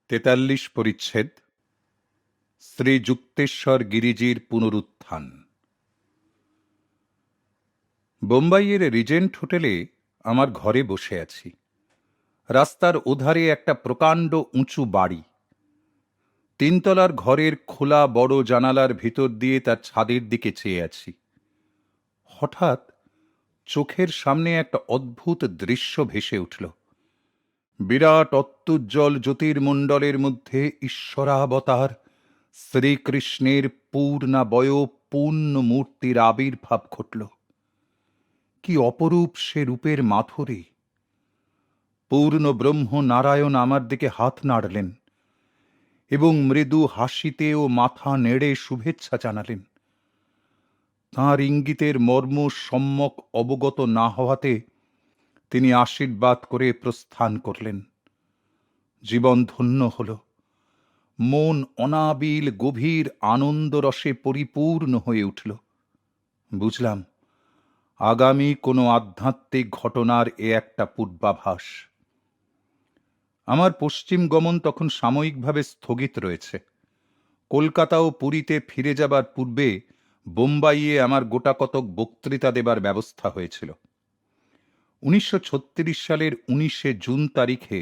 43 পরিচ্ছেদ শ্রীযুক্তেশ্বর গিরিজির পুনরুত্থান। বোম্বাইয়ের রিজেন্ট হোটেলে আমার ঘরে বসে আছি। রাস্তার ওধারে একটা প্রকাণ্ড উঁচু বাড়ি। 3 তলার ঘরের খোলা বড় জানালার ভিতর দিয়ে তার ছাদের দিকে চেয়ে আছি। হঠাৎ চোখের সামনে একটা অদ্ভুত দৃশ্য ভেসে উঠল। বিরাট অত্যুজ্জ্বল জ্যোতির্মণ্ডলের মধ্যে ঈশ্বরাবতার শ্রীকৃষ্ণের পূর্ণাবয় পূর্ণ মূর্তির আবির্ভাব ঘটল। কি অপরূপ সে রূপের মাধুরী! পূর্ণ ব্রহ্ম নারায়ণ আমার দিকে হাত নাড়লেন এবং মৃদু হাসিতে ও মাথা নেড়ে শুভেচ্ছা জানালেন। তাঁর ইঙ্গিতের মর্ম সম্যক অবগত না হওয়াতে তিনি আশীর্বাদ করে প্রস্থান করলেন। জীবন ধন্য হল। মন অনাবিল গভীর আনন্দরসে পরিপূর্ণ হয়ে উঠল। বুঝলাম, আগামী কোনো আধ্যাত্মিক ঘটনার এ একটা পূর্বাভাস। আমার পশ্চিম গমন তখন সাময়িকভাবে স্থগিত রয়েছে। কলকাতা ও পুরীতে ফিরে যাবার পূর্বে বোম্বাইয়ে আমার গোটাকতক বক্তৃতা দেবার ব্যবস্থা হয়েছিল। 1936 সালের 19 জুন তারিখে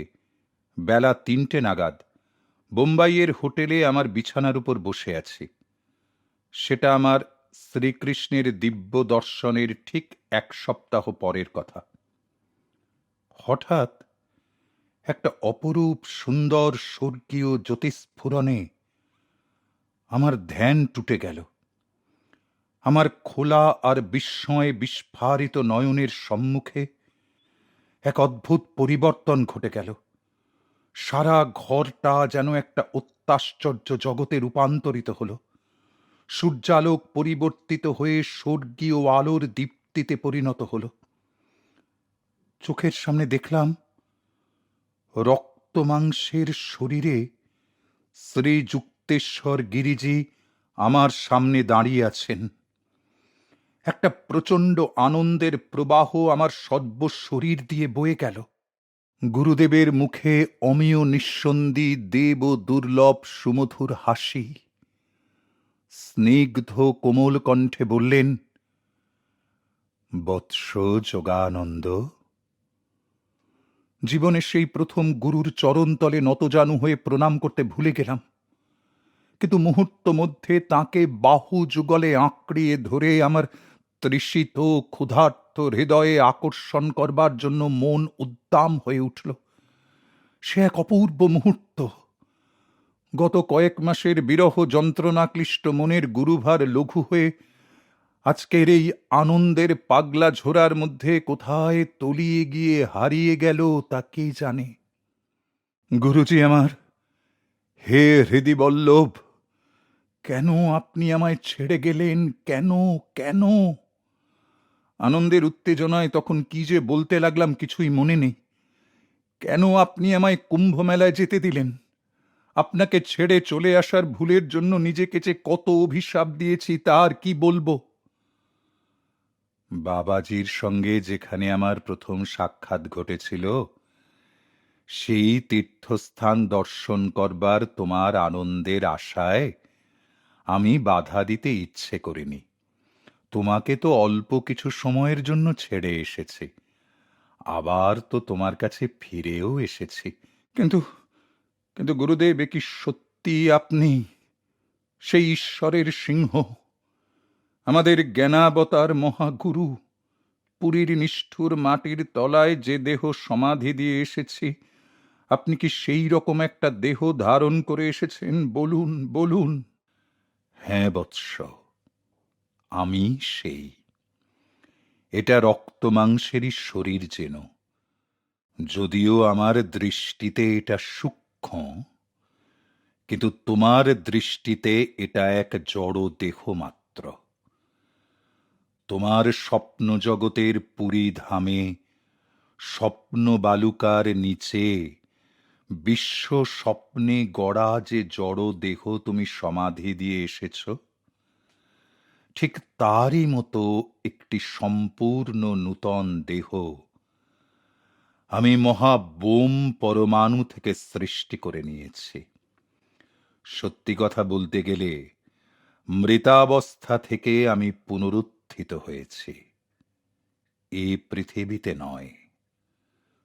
বেলা 3টে নাগাদ বোম্বাইয়ের হোটেলে আমার বিছানার উপর বসে আছি। সেটা আমার শ্রীকৃষ্ণের দিব্য দর্শনের ঠিক 1 সপ্তাহ পরের কথা। হঠাৎ একটা অপরূপ সুন্দর স্বর্গীয় জ্যোতিস্ফুরণে আমার ধ্যান টুটে গেল। আমার খোলা আর বিস্ময়ে বিস্ফারিত নয়নের সম্মুখে এক অদ্ভুত পরিবর্তন ঘটে গেল। সারা ঘরটা যেন একটা অত্যাশ্চর্য জগতে রূপান্তরিত হল। সূর্যালোক পরিবর্তিত হয়ে স্বর্গীয় আলোর দীপ্তিতে পরিণত হল। চোখের সামনে দেখলাম রক্তমাংসের শরীরে শ্রীযুক্তেশ্বর গিরিজি আমার সামনে দাঁড়িয়ে আছেন। একটা প্রচণ্ড আনন্দের প্রবাহ আমার সর্বশরীর দিয়ে বয়ে গেল। গুরুদেবের মুখে অমিয় নিঃসন্দি দেব দুর্লভ সুমধুর হাসি। স্নিগ্ধ কোমল কণ্ঠে বললেন, বৎস যোগানন্দ। জীবনে সেই প্রথম গুরুর চরণতলে নতজানু হয়ে প্রণাম করতে ভুলে গেলাম, কিন্তু মুহূর্ত মধ্যে তাঁকে বাহু যুগলে আঁকড়িয়ে ধরে আমার তৃষিত ক্ষুধার্ত হৃদয়ে আকর্ষণ করবার জন্য মন উদ্দাম হয়ে উঠল। সে এক অপূর্ব মুহূর্ত। গত কয়েক মাসের বিরহ যন্ত্রণাক্লিষ্ট মনের গুরুভার লঘু হয়ে আজকের এই আনন্দের পাগলা ঝোড়ার মধ্যে কোথায় তলিয়ে গিয়ে হারিয়ে গেল তা কে জানে। গুরুজি আমার, হে হৃদিবল্লভ, কেন আপনি আমায় ছেড়ে গেলেন? কেন কেন? আনন্দের উত্তেজনায় তখন কি যে বলতে লাগলাম কিছুই মনে নেই। কেন আপনি আমায় কুম্ভ মেলায় যেতে দিলেন? আপনাকে ছেড়ে চলে আসার ভুলের জন্য নিজেকে যে কত অভিশাপ দিয়েছি তার কি বলবো। বাবাজির সঙ্গে যেখানে আমার প্রথম সাক্ষাৎ ঘটেছিল, সেই তীর্থস্থান দর্শন করবার তোমার আনন্দের আশায় আমি বাধা দিতে ইচ্ছে করিনি। তোমাকে তো অল্প কিছু সময়ের জন্য ছেড়ে এসেছি, আবার তো তোমার কাছে ফিরেও এসেছি। কিন্তু কিন্তু গুরুদেব, এ কি সত্যি আপনি সেই ঈশ্বরের সিংহ, আমাদের জ্ঞানাবতার মহাগুরু? পুরীর নিষ্ঠুর মাটির তলায় যে দেহ সমাধি দিয়ে এসেছি, আপনি কি সেই রকম একটা দেহ ধারণ করে এসেছেন? বলুন বলুন। হ্যাঁ বৎস, আমি সেই। এটা রক্ত মাংসেরই শরীর যেন, যদিও আমার দৃষ্টিতে এটা সূক্ষ্ম, কিন্তু তোমার দৃষ্টিতে এটা এক জড় দেহ মাত্র। তোমার স্বপ্ন জগতের পুরী ধামে স্বপ্ন বালুকার নিচে বিশ্ব স্বপ্নে গড়া যে জড় দেহ তুমি সমাধি দিয়ে এসেছ, ঠিক তারই মতো একটি সম্পূর্ণ নূতন দেহ আমি মহা বোম পরমাণু থেকে সৃষ্টি করে নিয়েছি। সত্যি কথা বলতে গেলে মৃতাবস্থা থেকে আমি পুনরুত্থিত হয়েছি। এই পৃথিবীতে নয়,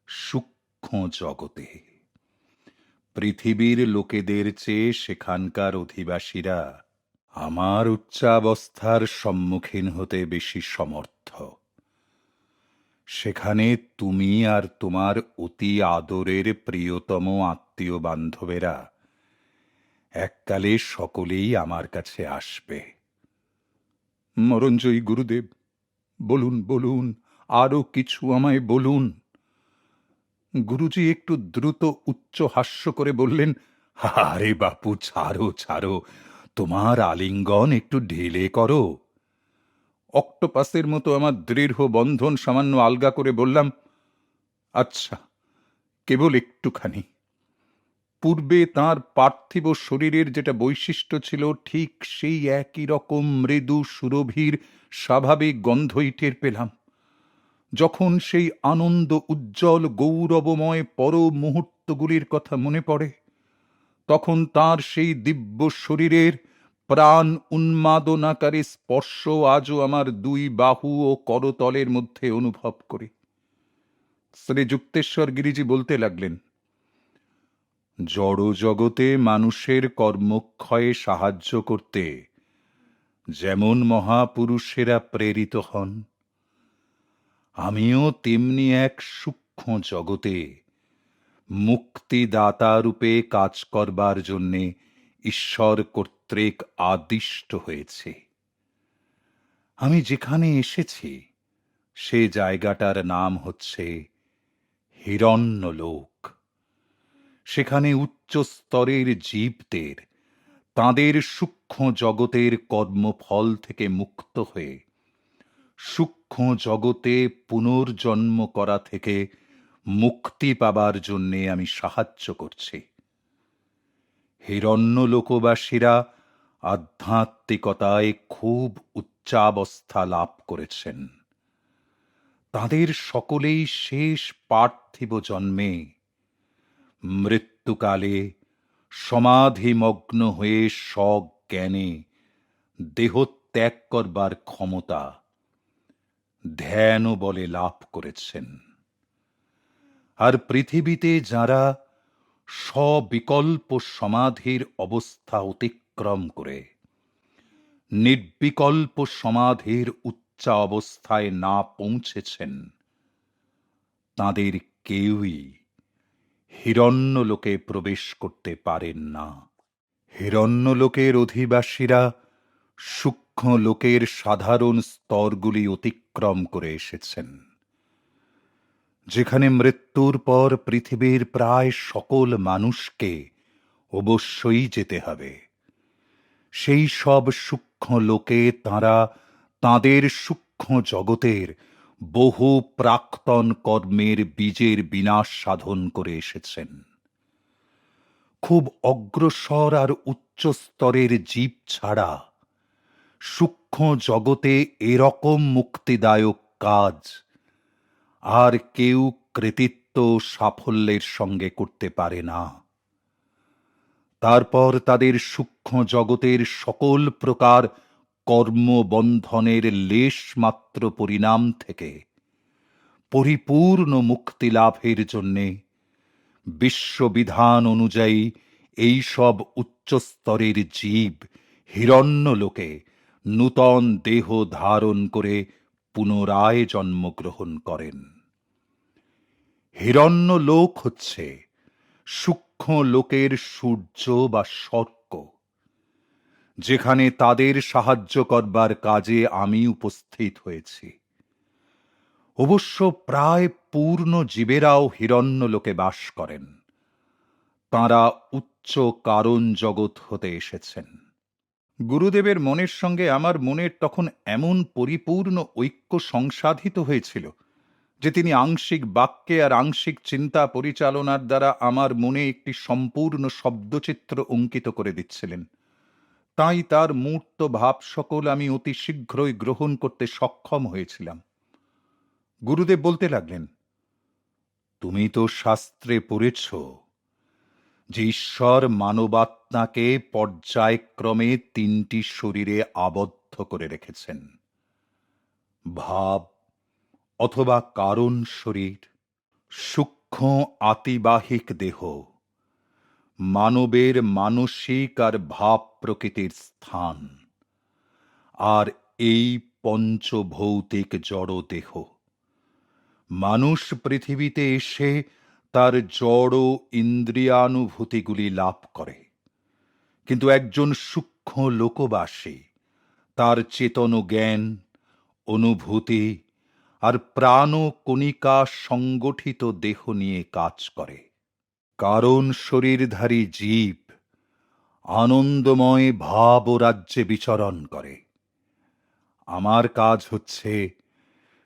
সূক্ষ্ম জগতে। পৃথিবীর লোকেদের চেয়ে সেখানকার অধিবাসীরা আমার উচ্চাবস্থার সম্মুখীন হতে বেশি সমর্থ। সেখানে তুমি আর তোমার অতি আদরের প্রিয়তম আত্মীয় বান্ধবেরা এককালে সকলেই আমার কাছে আসবে। মরঞ্জয়ী গুরুদেব, বলুন বলুন, আরো কিছু আমায় বলুন। গুরুজি একটু দ্রুত উচ্চ হাস্য করে বললেন, আরে বাপু, ছাড়ো ছাড়ো, তোমার আলিঙ্গন একটু ঢিলে করো। অক্টোপাসের মতো আমার দৃঢ় বন্ধন সামান্য আলগা করে বললাম, আচ্ছা, কেবল একটুখানি। পূর্বে তাঁর পার্থিব শরীরের যেটা বৈশিষ্ট্য ছিল, ঠিক সেই একই রকম মৃদু সুরভির স্বাভাবিক গন্ধই টের পেলাম। যখন সেই আনন্দ উজ্জ্বল গৌরবময় পর মুহূর্তগুলির কথা মনে পড়ে, তখন তার সেই দিব্য শরীরের প্রাণ উন্মাদনাকারী স্পর্শ আজও আমার দুই বাহু ও করতলের মধ্যে অনুভব করি। শ্রীযুক্তেশ্বর গিরিজি বলতে লাগলেন, জড় জগতে মানুষের কর্মক্ষয়ে সাহায্য করতে যেমন মহাপুরুষেরা প্রেরিত হন, আমিও তেমনি এক সূক্ষ্ম জগতে মুক্তিদাতা রূপে কাজ করবার জন্যে ঈশ্বর কর্তৃক আদিষ্ট হয়েছে। আমি যেখানে এসেছি সে জায়গাটার নাম হচ্ছে হিরণ্যলোক। সেখানে উচ্চ স্তরের জীবদের তাঁদের সূক্ষ্ম জগতের কর্মফল থেকে মুক্ত হয়ে সূক্ষ্ম জগতে পুনর্জন্ম করা থেকে মুক্তি পাবার জন্যে আমি সাহায্য করছি। হিরণ্যলোকবাসীরা আধ্যাত্মিকতায় খুব উচ্চাবস্থা লাভ করেছেন। তাঁদের সকলেই শেষ পার্থিব জন্মে মৃত্যুকালে সমাধিমগ্ন হয়ে সজ্ঞানে দেহত্যাগ করবার ক্ষমতা ধ্যান বলে লাভ করেছেন। আর পৃথিবীতে যারা সবিকল্প সমাধির অবস্থা অতিক্রম করে নির্বিকল্প সমাধির উচ্চা অবস্থায় না পৌঁছেছেন, তাঁদের কেউই হিরণ্যলোকে প্রবেশ করতে পারেন না। হিরণ্যলোকের অধিবাসীরা সূক্ষ্ম লোকের সাধারণ স্তরগুলি অতিক্রম করে এসেছেন, যেখানে মৃত্যুর পর পৃথিবীর প্রায় সকল মানুষকে অবশ্যই যেতে হবে। সেই সব সূক্ষ্ম লোকে তাঁরা তাঁদের সূক্ষ্ম জগতের বহু প্রাক্তন কর্মের বীজের বিনাশ সাধন করে এসেছেন। খুব অগ্রসর আর উচ্চ স্তরের জীব ছাড়া সূক্ষ্ম জগতে এরকম মুক্তিদায়ক কাজ আর কেউ কৃতিত্ব সাফল্যের সঙ্গে করতে পারে না। তারপর তাদের সূক্ষ্ম জগতের সকল প্রকার কর্মবন্ধনের লেশ মাত্র পরিণাম থেকে পরিপূর্ণ মুক্তি লাভের জন্যে বিশ্ববিধান অনুযায়ী এই সব উচ্চস্তরের জীব হিরণ্যলোকে নূতন দেহ ধারণ করে পুনরায় জন্মগ্রহণ করেন। হিরণ্যলোক হচ্ছে সূক্ষ্ম লোকের সূর্য বা স্বর্গ, যেখানে তাদের সাহায্য করবার কাজে আমি উপস্থিত হয়েছি। অবশ্য প্রায় পূর্ণ জীবেরাও হিরণ্যলোকে বাস করেন। তাঁরা উচ্চ কারণ জগৎ হতে এসেছেন। গুরুদেবের মনের সঙ্গে আমার মনের তখন এমন পরিপূর্ণ ঐক্য সংসাধিত হয়েছিল যে তিনি আংশিক বাক্যে আর আংশিক চিন্তা পরিচালনার দ্বারা আমার মনে একটি সম্পূর্ণ শব্দচিত্র অঙ্কিত করে দিচ্ছিলেন। তাই তার মূর্ত ভাব সকল আমি অতি শীঘ্রই গ্রহণ করতে সক্ষম হয়েছিলাম। গুরুদেব বলতে লাগলেন, তুমি তো শাস্ত্রে পড়েছ যে ঈশ্বর মানবাত্মাকে পর্যায়ক্রমে 3টি শরীরে আবদ্ধ করে রেখেছেন: ভাব অথবা কারণ শরীর, সূক্ষ্ম আতিবাহিক দেহ, মানবের মানসিক আর ভাব প্রকৃতির স্থান, আর এই পঞ্চভৌতিক জড় দেহ। মানুষ পৃথিবীতে এসে তার জড় ইন্দ্রিয়ানুভূতিগুলি লাভ করে, কিন্তু একজন সূক্ষ্ম লোকবাসী তার চেতন জ্ঞান, অনুভূতি আর প্রাণ কণিকা সংগঠিত দেহ নিয়ে কাজ করে। কারণ শরীরধারী জীব আনন্দময় ভাব ও রাজ্যে বিচরণ করে। আমার কাজ হচ্ছে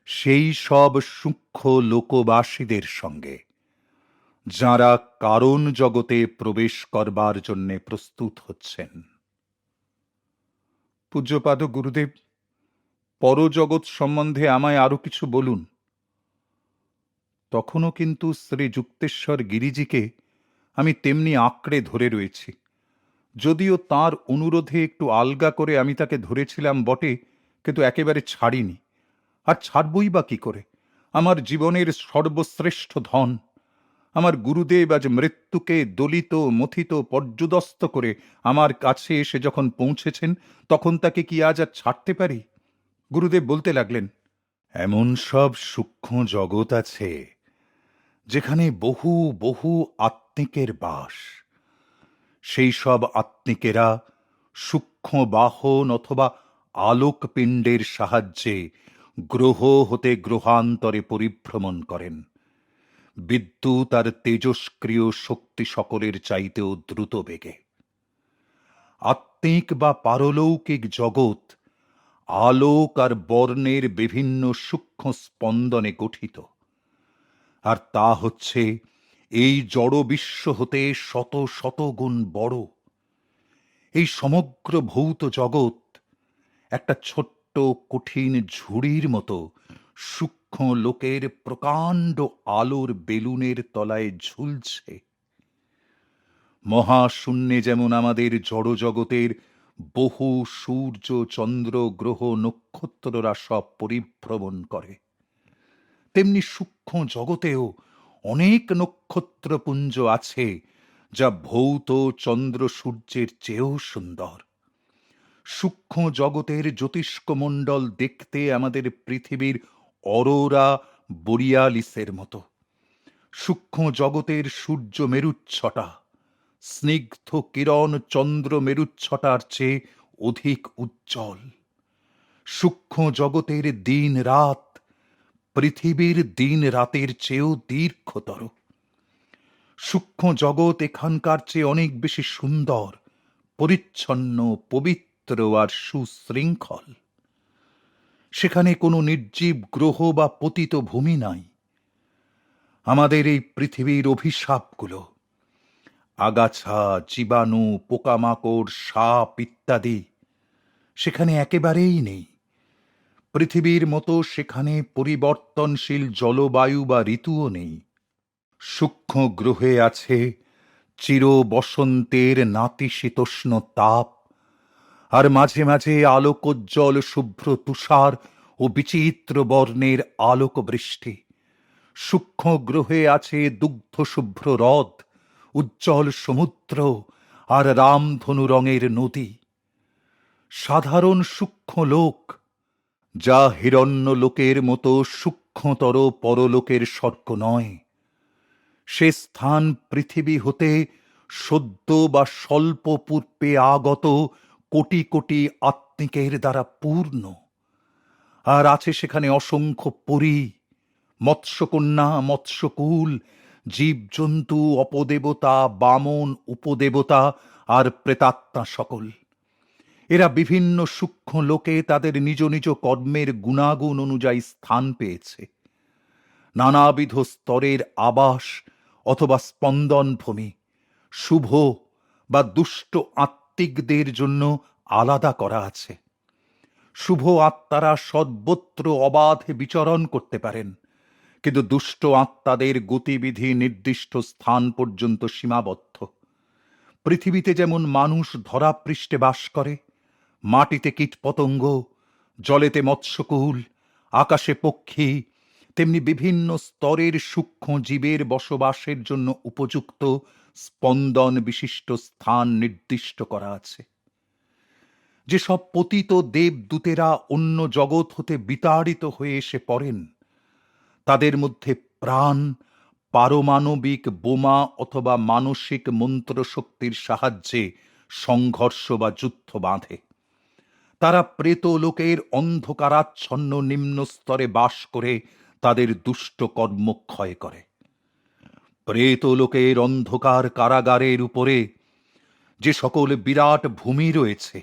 সেই সব সূক্ষ্ম লোকবাসীদের সঙ্গে, যাঁরা কারণ জগতে প্রবেশ করবার জন্যে প্রস্তুত হচ্ছেন। পূজ্যপাদ গুরুদেব, পরজগৎ সম্বন্ধে আমায় আরো কিছু বলুন। তখনও কিন্তু শ্রী যুক্তেশ্বর গিরিজিকে আমি তেমনি আঁকড়ে ধরে রয়েছি। যদিও তার অনুরোধে একটু আলগা করে আমি তাকে ধরেছিলাম বটে, কিন্তু একেবারে ছাড়িনি। আর ছাড়বই বা কি করে? আমার জীবনের সর্বশ্রেষ্ঠ ধন, আমার গুরুদেব আজ মৃত্যুকে দলিত মথিত পর্যুদস্ত করে আমার কাছে এসে যখন পৌঁছেছেন, তখন তাকে কি আজ আর ছাড়তে পারি? গুরুদেব বলতে লাগলেন, এমন সব সূক্ষ্ম জগৎ আছে যেখানে বহু বহু আত্মিকের বাস। সেই সব আত্মিকেরা সূক্ষ্ম বাহন অথবা আলোকপিণ্ডের সাহায্যে গ্রহ হতে গ্রহান্তরে পরিভ্রমণ করেন। বিদ্যুৎ আর তেজস্ক্রিয় শক্তি সকলের চাইতেও দ্রুত বেগে। আত্মিক বা পারলৌকিক জগৎ আলোক আর বর্ণের বিভিন্ন সূক্ষ্ম স্পন্দনে গঠিত, আর তা হচ্ছে এই জড় বিশ্ব হতে শত শত গুণ বড়। এই সমগ্র ভৌত জগৎ একটা ছোট্ট কঠিন ঝুড়ির মতো সূক্ষ্ম লোকের প্রকাণ্ড আলোর বেলুনের তলায় ঝুলছে। মহাশূন্যে যেমন আমাদের জড়জগতের বহু সূর্য চন্দ্র গ্রহ নক্ষত্ররা সব পরিভ্রমণ করে, তেমনি সূক্ষ্ম জগতেও অনেক নক্ষত্রপুঞ্জ আছে যা ভৌত চন্দ্র সূর্যের চেয়েও সুন্দর। সূক্ষ্ম জগতের জ্যোতিষ্কমণ্ডল দেখতে আমাদের পৃথিবীর অরোরা বোরিয়ালিসের মতো। সূক্ষ্ম জগতের সূর্য মেরুচ্ছটা স্নিগ্ধ কিরণ চন্দ্র মেরুচ্ছটার চেয়ে অধিক উজ্জ্বল। সূক্ষ্ম জগতের দিন রাত পৃথিবীর দিন রাতের চেয়েও দীর্ঘতর। সূক্ষ্ম জগৎ এখানকার চেয়ে অনেক বেশি সুন্দর, পরিচ্ছন্ন, পবিত্র আর সুশৃঙ্খল। সেখানে কোনো নির্জীব গ্রহ বা পতিত ভূমি নাই। আমাদের এই পৃথিবীর অভিশাপগুলো, আগাছা, জীবাণু, পোকামাকড়, সাপ ইত্যাদি সেখানে একেবারেই নেই। পৃথিবীর মতো সেখানে পরিবর্তনশীল জলবায়ু বা ঋতুও নেই। সূক্ষ্ম গ্রহে আছে চির বসন্তের নাতিশীতোষ্ণ তাপ, আর মাঝে মাঝে আলোকোজ্জ্বল শুভ্র তুষার ও বিচিত্র বর্ণের আলোক বৃষ্টি। সূক্ষ্ম গ্রহে আছে দুগ্ধ শুভ্র হ্রদ, উজ্জ্বল সমুদ্র আর রামধনু রঙের নদী। সাধারণ সূক্ষ্ম লোক, যা হিরণ্য লোকের মতো সূক্ষ্মতর পরলোকের স্বর্গ নয়, সে স্থান পৃথিবী হতে সদ্য বা স্বল্প পূর্বে আগত কোটি কোটি আত্মিকের দ্বারা পূর্ণ। আর আছে সেখানে অসংখ্য পরী, মৎস্যকন্যা, মৎস্যকুল, জীবজন্তু, অপদেবতা, বামন, উপদেবতা আর প্রেতাত্মা সকল। এরা বিভিন্ন সূক্ষ্ম লোকে তাদের নিজ নিজ কর্মের গুণাগুণ অনুযায়ী স্থান পেয়েছে। নানাবিধ স্তরের আবাস অথবা স্পন্দনভূমি শুভ বা দুষ্ট আত্মিকদের জন্য আলাদা করা আছে। শুভ আত্মারা সর্বত্র অবাধে বিচরণ করতে পারেন, কিন্তু দুষ্ট আত্মাদের গতিবিধি নির্দিষ্ট স্থান পর্যন্ত সীমাবদ্ধ। পৃথিবীতে যেমন মানুষ ধরাপৃষ্ঠে বাস করে, মাটিতে কীটপতঙ্গ, জলেতে মৎস্যকুল, আকাশে পক্ষী, তেমনি বিভিন্ন স্তরের সূক্ষ্ম জীবের বসবাসের জন্য উপযুক্ত স্পন্দন বিশিষ্ট স্থান নির্দিষ্ট করা আছে। যেসব পতিত দেবদূতেরা অন্য জগৎ হতে বিতাড়িত হয়ে এসে পড়েন, তাদের মধ্যে প্রাণ পারমাণবিক বোমা অথবা মানসিক মন্ত্রশক্তির সাহায্যে সংঘর্ষ বা যুদ্ধ বাঁধে। তারা প্রেতলোকের অন্ধকারাচ্ছন্ন নিম্ন স্তরে বাস করে তাদের দুষ্ট কর্মক্ষয় করে। প্রেতলোকের অন্ধকার কারাগারের উপরে যে সকল বিরাট ভূমি রয়েছে,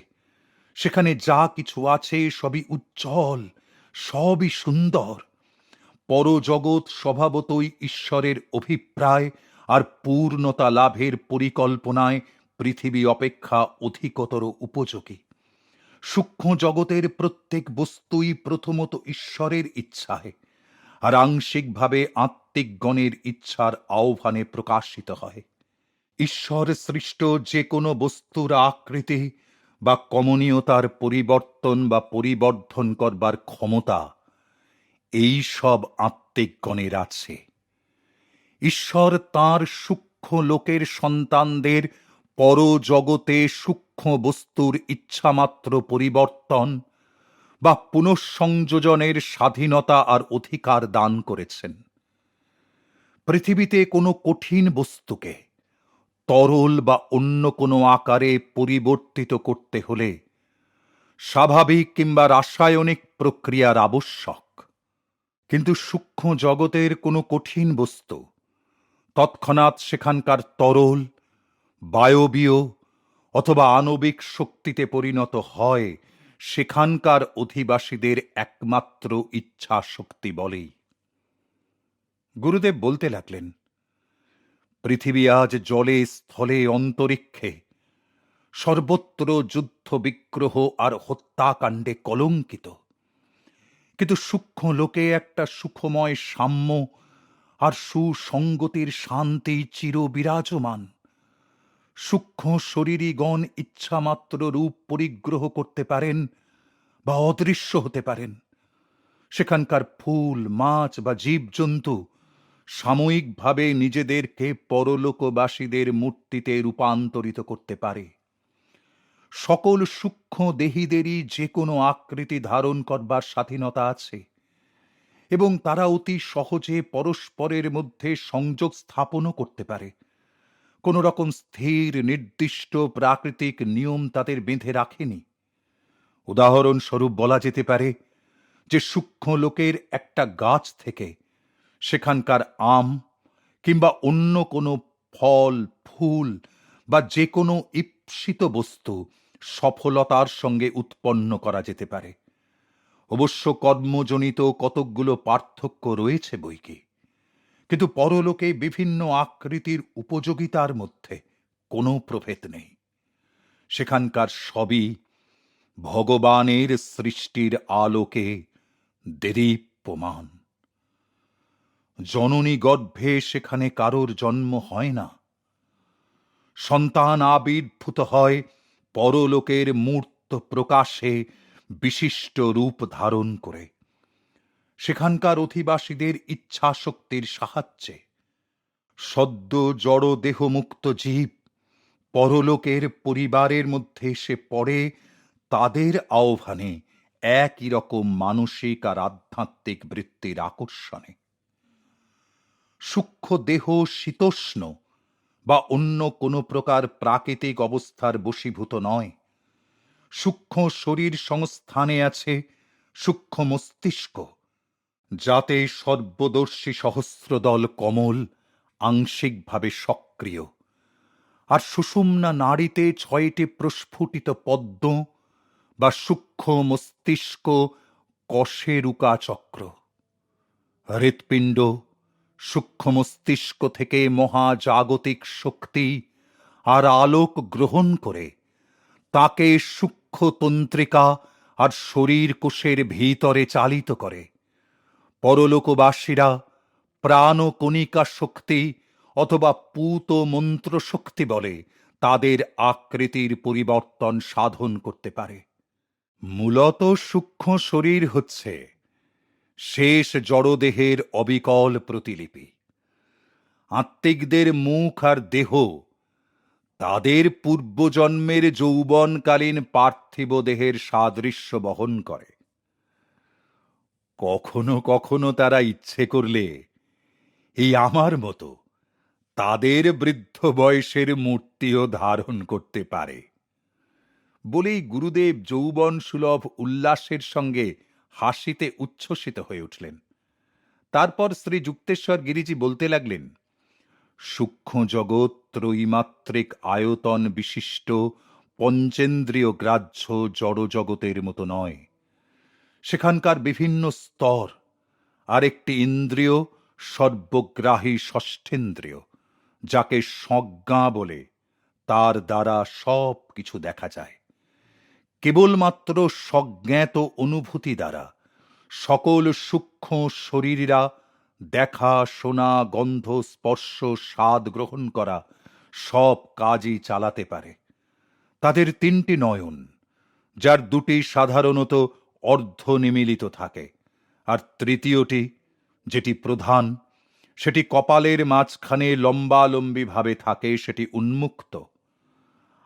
সেখানে যা কিছু আছে সবই উজ্জ্বল, সবই সুন্দর। পরজগৎ স্বভাবতই ঈশ্বরের অভিপ্রায় আর পূর্ণতা লাভের পরিকল্পনায় পৃথিবী অপেক্ষা অধিকতর উপযোগী। সূক্ষ্ম জগতের প্রত্যেক বস্তুই প্রথমত ঈশ্বরের ইচ্ছায় আর আংশিকভাবে আত্মিকগণের ইচ্ছার আহ্বানে প্রকাশিত হয়। ঈশ্বর সৃষ্ট যে কোনো বস্তুর আকৃতি বা কমনীয়তার পরিবর্তন বা পরিবর্ধন করবার ক্ষমতা এই সব আত্মিকগণের আছে। ঈশ্বর তাঁর সূক্ষ্ম লোকের সন্তানদের পরজগতে সূক্ষ্ম বস্তুর ইচ্ছামাত্র পরিবর্তন বা পুনঃসংযোজনের স্বাধীনতা আর অধিকার দান করেছেন। পৃথিবীতে কোনো কঠিন বস্তুকে তরল বা অন্য কোনো আকারে পরিবর্তিত করতে হলে স্বাভাবিক কিংবা রাসায়নিক প্রক্রিয়ার আবশ্যক। কিন্তু সূক্ষ্ম জগতের কোনো কঠিন বস্তু তৎক্ষণাৎ সেখানকার তরল, বায়বীয় অথবা আণবিক শক্তিতে পরিণত হয় সেখানকার অধিবাসীদের একমাত্র ইচ্ছা শক্তি বলেই। গুরুদেব বলতে লাগলেন, পৃথিবী আজ জলে স্থলে অন্তরিক্ষে সর্বত্র যুদ্ধ বিগ্রহ আর হত্যাকাণ্ডে কলঙ্কিত। কিন্তু সূক্ষ্ম লোকে একটা সুখময় সাম্য আর সুসঙ্গতির শান্তি চির বিরাজমান। সূক্ষ্ম শরীরীগণ ইচ্ছামাত্র রূপ পরিগ্রহ করতে পারেন বা অদৃশ্য হতে পারেন। সেখানকার ফুল, মাছ বা জীবজন্তু সাময়িকভাবে নিজেদেরকে পরলোকবাসীদের মূর্তিতে রূপান্তরিত করতে পারে। সকল সূক্ষ্ম দেহীদেরই যে কোনো আকৃতি ধারণ করবার স্বাধীনতা আছে এবং তারা অতি সহজে পরস্পরের মধ্যে সংযোগ স্থাপনও করতে পারে। কোন রকম স্থির নির্দিষ্ট প্রাকৃতিক নিয়ম তাদের বেঁধে রাখেনি। উদাহরণস্বরূপ বলা যেতে পারে যে সূক্ষ্ম লোকের একটা গাছ থেকে সেখানকার আম কিংবা অন্য কোনো ফল, ফুল বা যে কোনো ঈপ্সিত বস্তু সফলতার সঙ্গে উৎপন্ন করা যেতে পারে। অবশ্য কর্মজনিত কতকগুলো পার্থক্য রয়েছে বৈকি, কিন্তু পরলোকে বিভিন্ন আকৃতির উপযোগিতার মধ্যে কোনো প্রভেদ নেই। সেখানকার সবই ভগবানের সৃষ্টির আলোকে দেদীপ্যমান। জননী গর্ভে সেখানে কারোর জন্ম হয় না। সন্তান আবির্ভূত হয় পরলোকের মূর্ত প্রকাশে বিশিষ্ট রূপ ধারণ করে। সেখানকার অধিবাসীদের ইচ্ছাশক্তির সাহায্যে সদ্য জড় দেহমুক্ত জীব পরলোকের পরিবারের মধ্যে এসে পড়ে তাদের আহ্বানে একই রকম মানসিক আর আধ্যাত্মিক বৃত্তির আকর্ষণে। সূক্ষ্ম দেহ শীতোষ্ণ বা অন্য কোনো প্রকার প্রাকৃতিক অবস্থার বশীভূত নয়। সূক্ষ্ম শরীর সংস্থানে আছে সূক্ষ্ম মস্তিষ্ক, যাতে সর্বদর্শী সহস্রদল কমল আংশিকভাবে সক্রিয়, আর সুষুম্না নাড়িতে 6টি প্রস্ফুটিত পদ্ম বা সূক্ষ্ম মস্তিষ্ক কশেরুকা চক্র। হৃৎপিণ্ড সূক্ষ্ম মস্তিষ্ক থেকে মহাজাগতিক শক্তি আর আলোক গ্রহণ করে তাকে সূক্ষ্ম তন্ত্রিকা আর শরীর কোষের ভিতরে চালিত করে। পরলোকবাসীরা প্রাণ কণিকা শক্তি অথবা পূত মন্ত্র শক্তি বলে তাদের আকৃতির পরিবর্তন সাধন করতে পারে। মূলত সূক্ষ্ম শরীর হচ্ছে শেষ জড়দেহের অবিকল প্রতিলিপি। আত্মিকদের মুখ আর দেহ তাদের পূর্বজন্মের যৌবনকালীন পার্থিব দেহের সাদৃশ্য বহন করে। কখনো কখনো তারা ইচ্ছে করলে এই আমার মতো তাদের বৃদ্ধ বয়সের মূর্তিও ধারণ করতে পারে। বলেই গুরুদেব যৌবন সুলভ উল্লাসের সঙ্গে হাসিতে উচ্ছ্বসিত হয়ে উঠলেন। তারপর শ্রী যুক্তেশ্বর গিরিজি বলতে লাগলেন, সূক্ষ্ম জগৎ ত্রৈমাত্রিক আয়তন বিশিষ্ট পঞ্চেন্দ্রিয় গ্রাহ্য জড় জগতের মতো নয়। সেখানকার বিভিন্ন স্তর, আর একটি ইন্দ্রিয় সর্বগ্রাহী ষষ্ঠেন্দ্রিয়, যাকে সজ্ঞা বলে, তার দ্বারা সব কিছু দেখা যায়। কেবলমাত্র সজ্ঞাত অনুভূতি দ্বারা সকল সূক্ষ্ম শরীরীরা দেখা, শোনা, গন্ধ, স্পর্শ, স্বাদ গ্রহণ করা সব কাজই চালাতে পারে। তাদের তিনটি নয়ন, যার দুটি সাধারণত অর্ধনিমীলিত থাকে, আর তৃতীয়টি যেটি প্রধান, সেটি কপালের মাঝখানে লম্বালম্বিভাবে থাকে, সেটি উন্মুক্ত।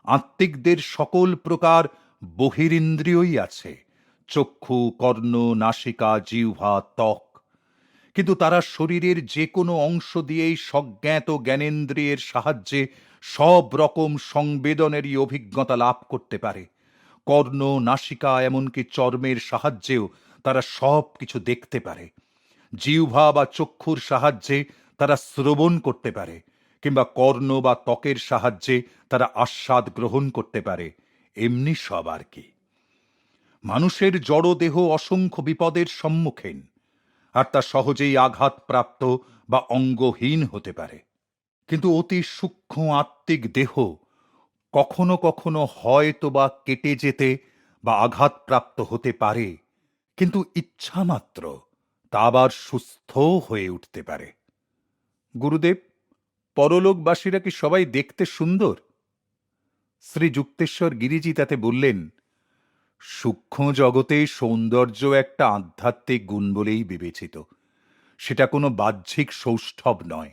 আত্মিকদের সকল প্রকার বহিরিন্দ্রিয়ই আছে, চক্ষু, কর্ণ, নাসিকা, জিহ্বা, ত্বক, কিন্তু তারা শরীরের যে কোনো অংশ দিয়েই সজ্ঞাত জ্ঞানেন্দ্রিয়ের সাহায্যে সব রকম সংবেদনেরই অভিজ্ঞতা লাভ করতে পারে। কর্ণ, নাসিকা, এমনকি চর্মের সাহায্যেও তারা সব কিছু দেখতে পারে। জিহ্বা বা চক্ষুর সাহায্যে তারা শ্রবণ করতে পারে, কিংবা কর্ণ বা ত্বকের সাহায্যে তারা আস্বাদ গ্রহণ করতে পারে। এমনি সব আর কি। মানুষের জড় দেহ অসংখ্য বিপদের সম্মুখীন, আর তা সহজেই আঘাতপ্রাপ্ত বা অঙ্গহীন হতে পারে। কিন্তু অতি সূক্ষ্ম আত্মিক দেহ কখনো কখনো হয়তো বা কেটে যেতে বা আঘাতপ্রাপ্ত হতে পারে, কিন্তু ইচ্ছামাত্র তা আবার সুস্থ হয়ে উঠতে পারে। গুরুদেব, পরলোকবাসীরা কি সবাই দেখতে সুন্দর? শ্রী যুক্তেশ্বর গিরিজি তাতে বললেন, সূক্ষ্ম জগতে সৌন্দর্য একটা আধ্যাত্মিক গুণ বলেই বিবেচিত। সেটা কোনো বাহ্যিক সৌষ্ঠব নয়।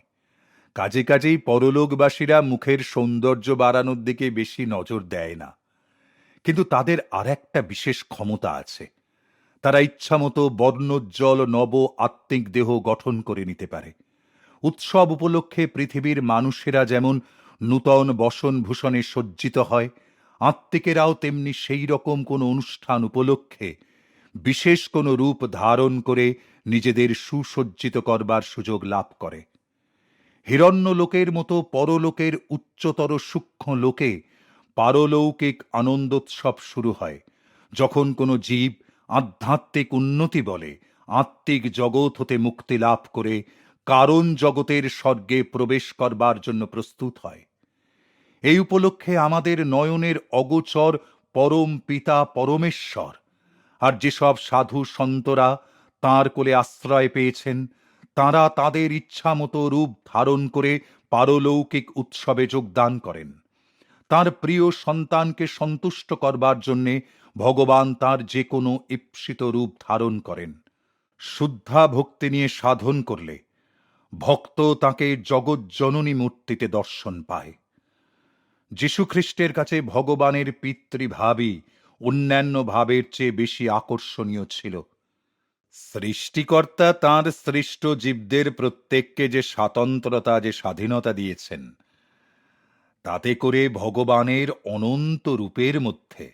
কাজে কাজেই পরলোকবাসীরা মুখের সৌন্দর্য বাড়ানোর দিকে বেশি নজর দেয় না। কিন্তু তাদের আর একটা বিশেষ ক্ষমতা আছে। তারা ইচ্ছামতো বর্ণোজ্জ্বল নব আত্মিক দেহ গঠন করে নিতে পারে। উৎসব উপলক্ষে পৃথিবীর মানুষেরা যেমন নূতন বসনভূষণে সজ্জিত হয়, আত্মিকেরাও তেমনি সেই রকম কোনো অনুষ্ঠান উপলক্ষে বিশেষ কোনো রূপ ধারণ করে নিজেদের সুসজ্জিত করবার সুযোগ লাভ করে। হিরণ্যলোকের মতো পরলোকের উচ্চতর সূক্ষ্ম লোকে পারলৌকিক আনন্দোৎসব শুরু হয় যখন কোনো জীব আধ্যাত্মিক উন্নতি বলে আত্মিক জগৎ হতে মুক্তি লাভ করে কারণ জগতের স্বর্গে প্রবেশ করবার জন্য প্রস্তুত হয়। এই উপলক্ষে আমাদের নয়নের অগোচর পরম পিতা পরমেশ্বর আর যেসব সাধু সন্তরা তাঁর কোলে আশ্রয় পেয়েছেন, তাঁরা তাঁদের ইচ্ছামতো রূপ ধারণ করে পারলৌকিক উৎসবে যোগদান করেন। তাঁর প্রিয় সন্তানকে সন্তুষ্ট করবার জন্যে ভগবান তাঁর যে কোনো ঈপ্সিত রূপ ধারণ করেন। শুদ্ধা ভক্তি নিয়ে সাধন করলে ভক্ত তাঁকে জগজ্জননী মূর্তিতে দর্শন পায়। যীশুখ্রিস্টের কাছে ভগবানের পিতৃভাবই অন্যান্য ভাবের চেয়ে বেশি আকর্ষণীয় ছিল। সৃষ্টিকর্তা তাঁর সৃষ্ট জীবদের প্রত্যেককে যে স্বাতন্ত্রতা, যে স্বাধীনতা দিয়েছেন, তাতে করে ভগবানের অনন্ত রূপের মধ্যে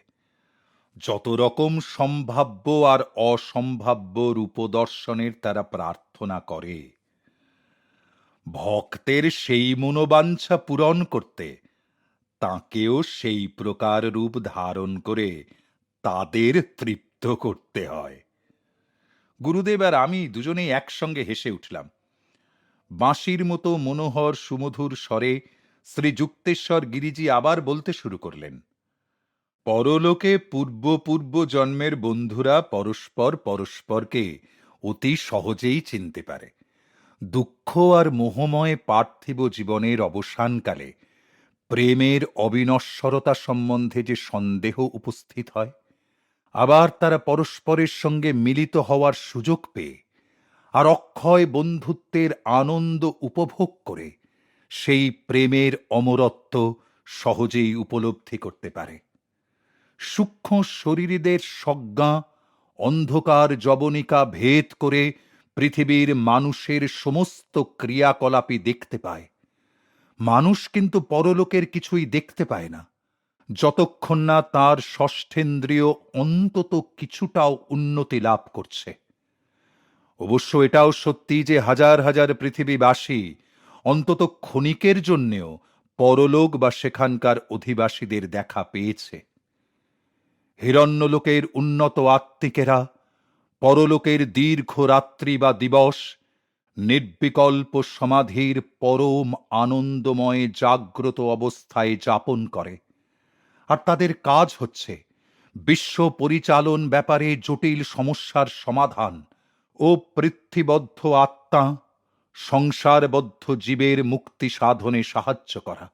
যত রকম সম্ভাব্য আর অসম্ভাব্য রূপদর্শনের তারা প্রার্থনা করে, ভক্তের সেই মনোবাঞ্ছা পূরণ করতে তাঁকেও সেই প্রকার রূপ ধারণ করে তাদের তৃপ্ত করতে হয়। গুরুদেব আর আমি দুজনেই একসঙ্গে হেসে উঠলাম। বাঁশির মতো মনোহর সুমধুর স্বরে শ্রী যুক্তেশ্বর গিরিজি আবার বলতে শুরু করলেন, পরলোকে পূর্ব পূর্ব জন্মের বন্ধুরা পরস্পর পরস্পরকে অতি সহজেই চিনতে পারে। দুঃখ আর মোহময় পার্থিব জীবনের অবসানকালে প্রেমের অবিনশ্বরতা সম্বন্ধে যে সন্দেহ উপস্থিত হয়, আবার তারা পরস্পরের সঙ্গে মিলিত হওয়ার সুযোগ পেয়ে আর অক্ষয় বন্ধুত্বের আনন্দ উপভোগ করে সেই প্রেমের অমরত্ব সহজেই উপলব্ধি করতে পারে। সূক্ষ্ম শরীরীদের সজ্ঞা অন্ধকার যবনিকা ভেদ করে পৃথিবীর মানুষের সমস্ত ক্রিয়াকলাপই দেখতে পায়। মানুষ কিন্তু পরলোকের কিছুই দেখতে পায় না, যতক্ষণ না তার ষষ্ঠেন্দ্রিয় অন্তত কিছুটাও উন্নতি লাভ করছে। অবশ্য এটাও সত্যি যে হাজার হাজার পৃথিবীবাসী অন্তত ক্ষণিকের জন্যেও পরলোক বা সেখানকার অধিবাসীদের দেখা পেয়েছে। হিরণ্যলোকের উন্নত আত্মিকেরা পরলোকের দীর্ঘ রাত্রি বা দিবস নির্বিকল্প সমাধির পরম আনন্দময় জাগ্রত অবস্থায় যাপন করে, আর তাদের কাজ হচ্ছে বিশ্ব পরিচালন ব্যাপারে জটিল সমস্যার সমাধান ও পৃথ্বীবদ্ধ আত্মা সংসারবদ্ধ জীবের মুক্তি সাধনে সাহায্য করা।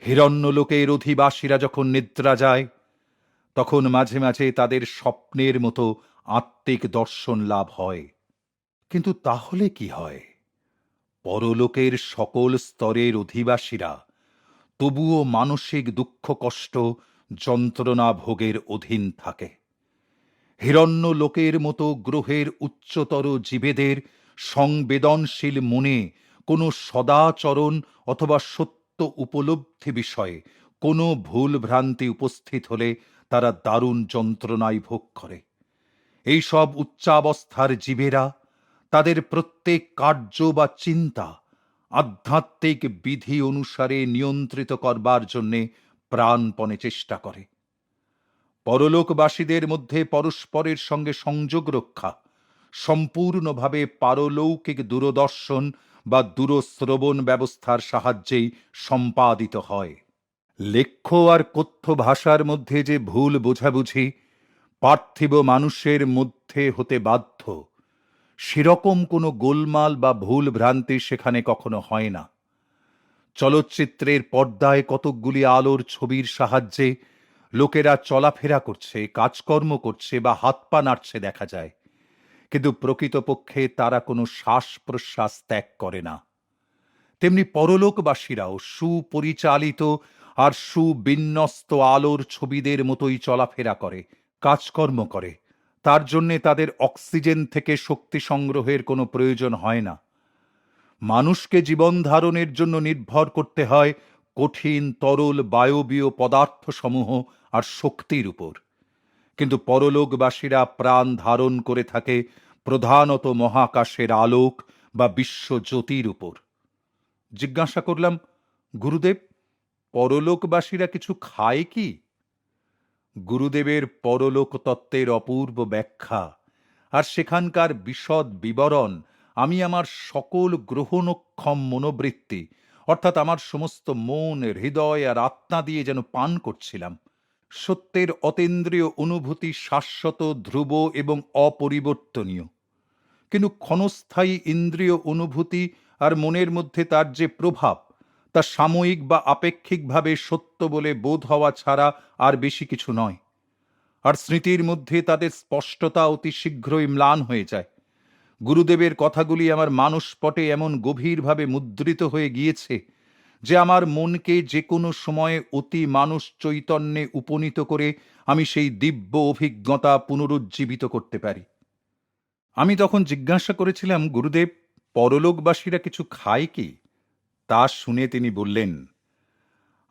হিরণ্যলোকের অধিবাসীরা যখন নিদ্রা যায়, তখন মাঝে মাঝে তাদের স্বপ্নের মতো আত্মিক দর্শন লাভ হয়। কিন্তু তাহলে কি হয়? পরলোকের সকল স্তরের অধিবাসীরা তবুও মানসিক দুঃখ কষ্ট যন্ত্রণা ভোগের অধীন থাকে। হিরণ্য লোকের মতো গ্রহের উচ্চতর জীবেদের সংবেদনশীল মনে কোনো সদাচরণ অথবা সত্য উপলব্ধি বিষয়ে কোনো ভুল ভ্রান্তি উপস্থিত হলে তারা দারুণ যন্ত্রণায় ভোগ করে। এই সব উচ্চাবস্থার জীবেরা তাদের প্রত্যেক কার্য বা চিন্তা আধ্যাত্মিক বিধি অনুসারে নিয়ন্ত্রিত করবার জন্যে প্রাণপণে চেষ্টা করে। পরলোকবাসীদের মধ্যে পরস্পরের সঙ্গে সংযোগ রক্ষা সম্পূর্ণভাবে পারলৌকিক দূরদর্শন বা দূরশ্রবণ ব্যবস্থার সাহায্যেই সম্পাদিত হয়। লেখ্য আর কথ্য ভাষার মধ্যে যে ভুল বোঝাবুঝি পার্থিব মানুষের মধ্যে হতে বাধ্য, সেরকম কোনো গোলমাল বা ভুল ভ্রান্তি সেখানে কখনো হয় না। চলচ্চিত্রের পর্দায় কতকগুলি আলোর ছবির সাহায্যে লোকেরা চলাফেরা করছে, কাজকর্ম করছে বা হাত পা নাড়ছে দেখা যায়, কিন্তু প্রকৃতপক্ষে তারা কোনো শ্বাস প্রশ্বাস ত্যাগ করে না। তেমনি পরলোকবাসীরাও সুপরিচালিত আর সুবিন্যস্ত আলোর ছবিদের মতোই চলাফেরা করে, কাজকর্ম করে। তার জন্যে তাদের অক্সিজেন থেকে শক্তি সংগ্রহের কোনো প্রয়োজন হয় না। মানুষকে জীবন ধারণের জন্য নির্ভর করতে হয় কঠিন তরল বায়বীয় পদার্থসমূহ আর শক্তির উপর, কিন্তু পরলোকবাসীরা প্রাণ ধারণ করে থাকে প্রধানত মহাকাশের আলোক বা বিশ্বজ্যোতির উপর। জিজ্ঞাসা করলাম, গুরুদেব, পরলোকবাসীরা কিছু খায় কি? গুরুদেবের পরলোক তত্ত্বের অপূর্ব ব্যাখ্যা আর সেখানকার বিশদ বিবরণ আমি আমার সকল গ্রহণক্ষম মনোবৃত্তি অর্থাৎ আমার সমস্ত মন, হৃদয় আর আত্মা দিয়ে যেন পান করছিলাম। সত্যের অতীন্দ্রিয় অনুভূতি শাশ্বত, ধ্রুব এবং অপরিবর্তনীয়, কিন্তু ক্ষণস্থায়ী ইন্দ্রিয় অনুভূতি আর মনের মধ্যে তার যে প্রভাব, তা সাময়িক বা আপেক্ষিকভাবে সত্য বলে বোধ হওয়া ছাড়া আর বেশি কিছু নয়। আর স্মৃতির মধ্যে তাদের স্পষ্টতা অতি শীঘ্রই ম্লান হয়ে যায়। গুরুদেবের কথাগুলি আমার মানসপটে এমন গভীরভাবে মুদ্রিত হয়ে গিয়েছে যে আমার মনকে যে কোনো সময়ে অতি মানুষ চৈতন্যে উপনীত করে আমি সেই দিব্য অভিজ্ঞতা পুনরুজ্জীবিত করতে পারি। আমি তখন জিজ্ঞাসা করেছিলাম, গুরুদেব, পরলোকবাসীরা কিছু খায় কি? তা শুনে তিনি বললেন,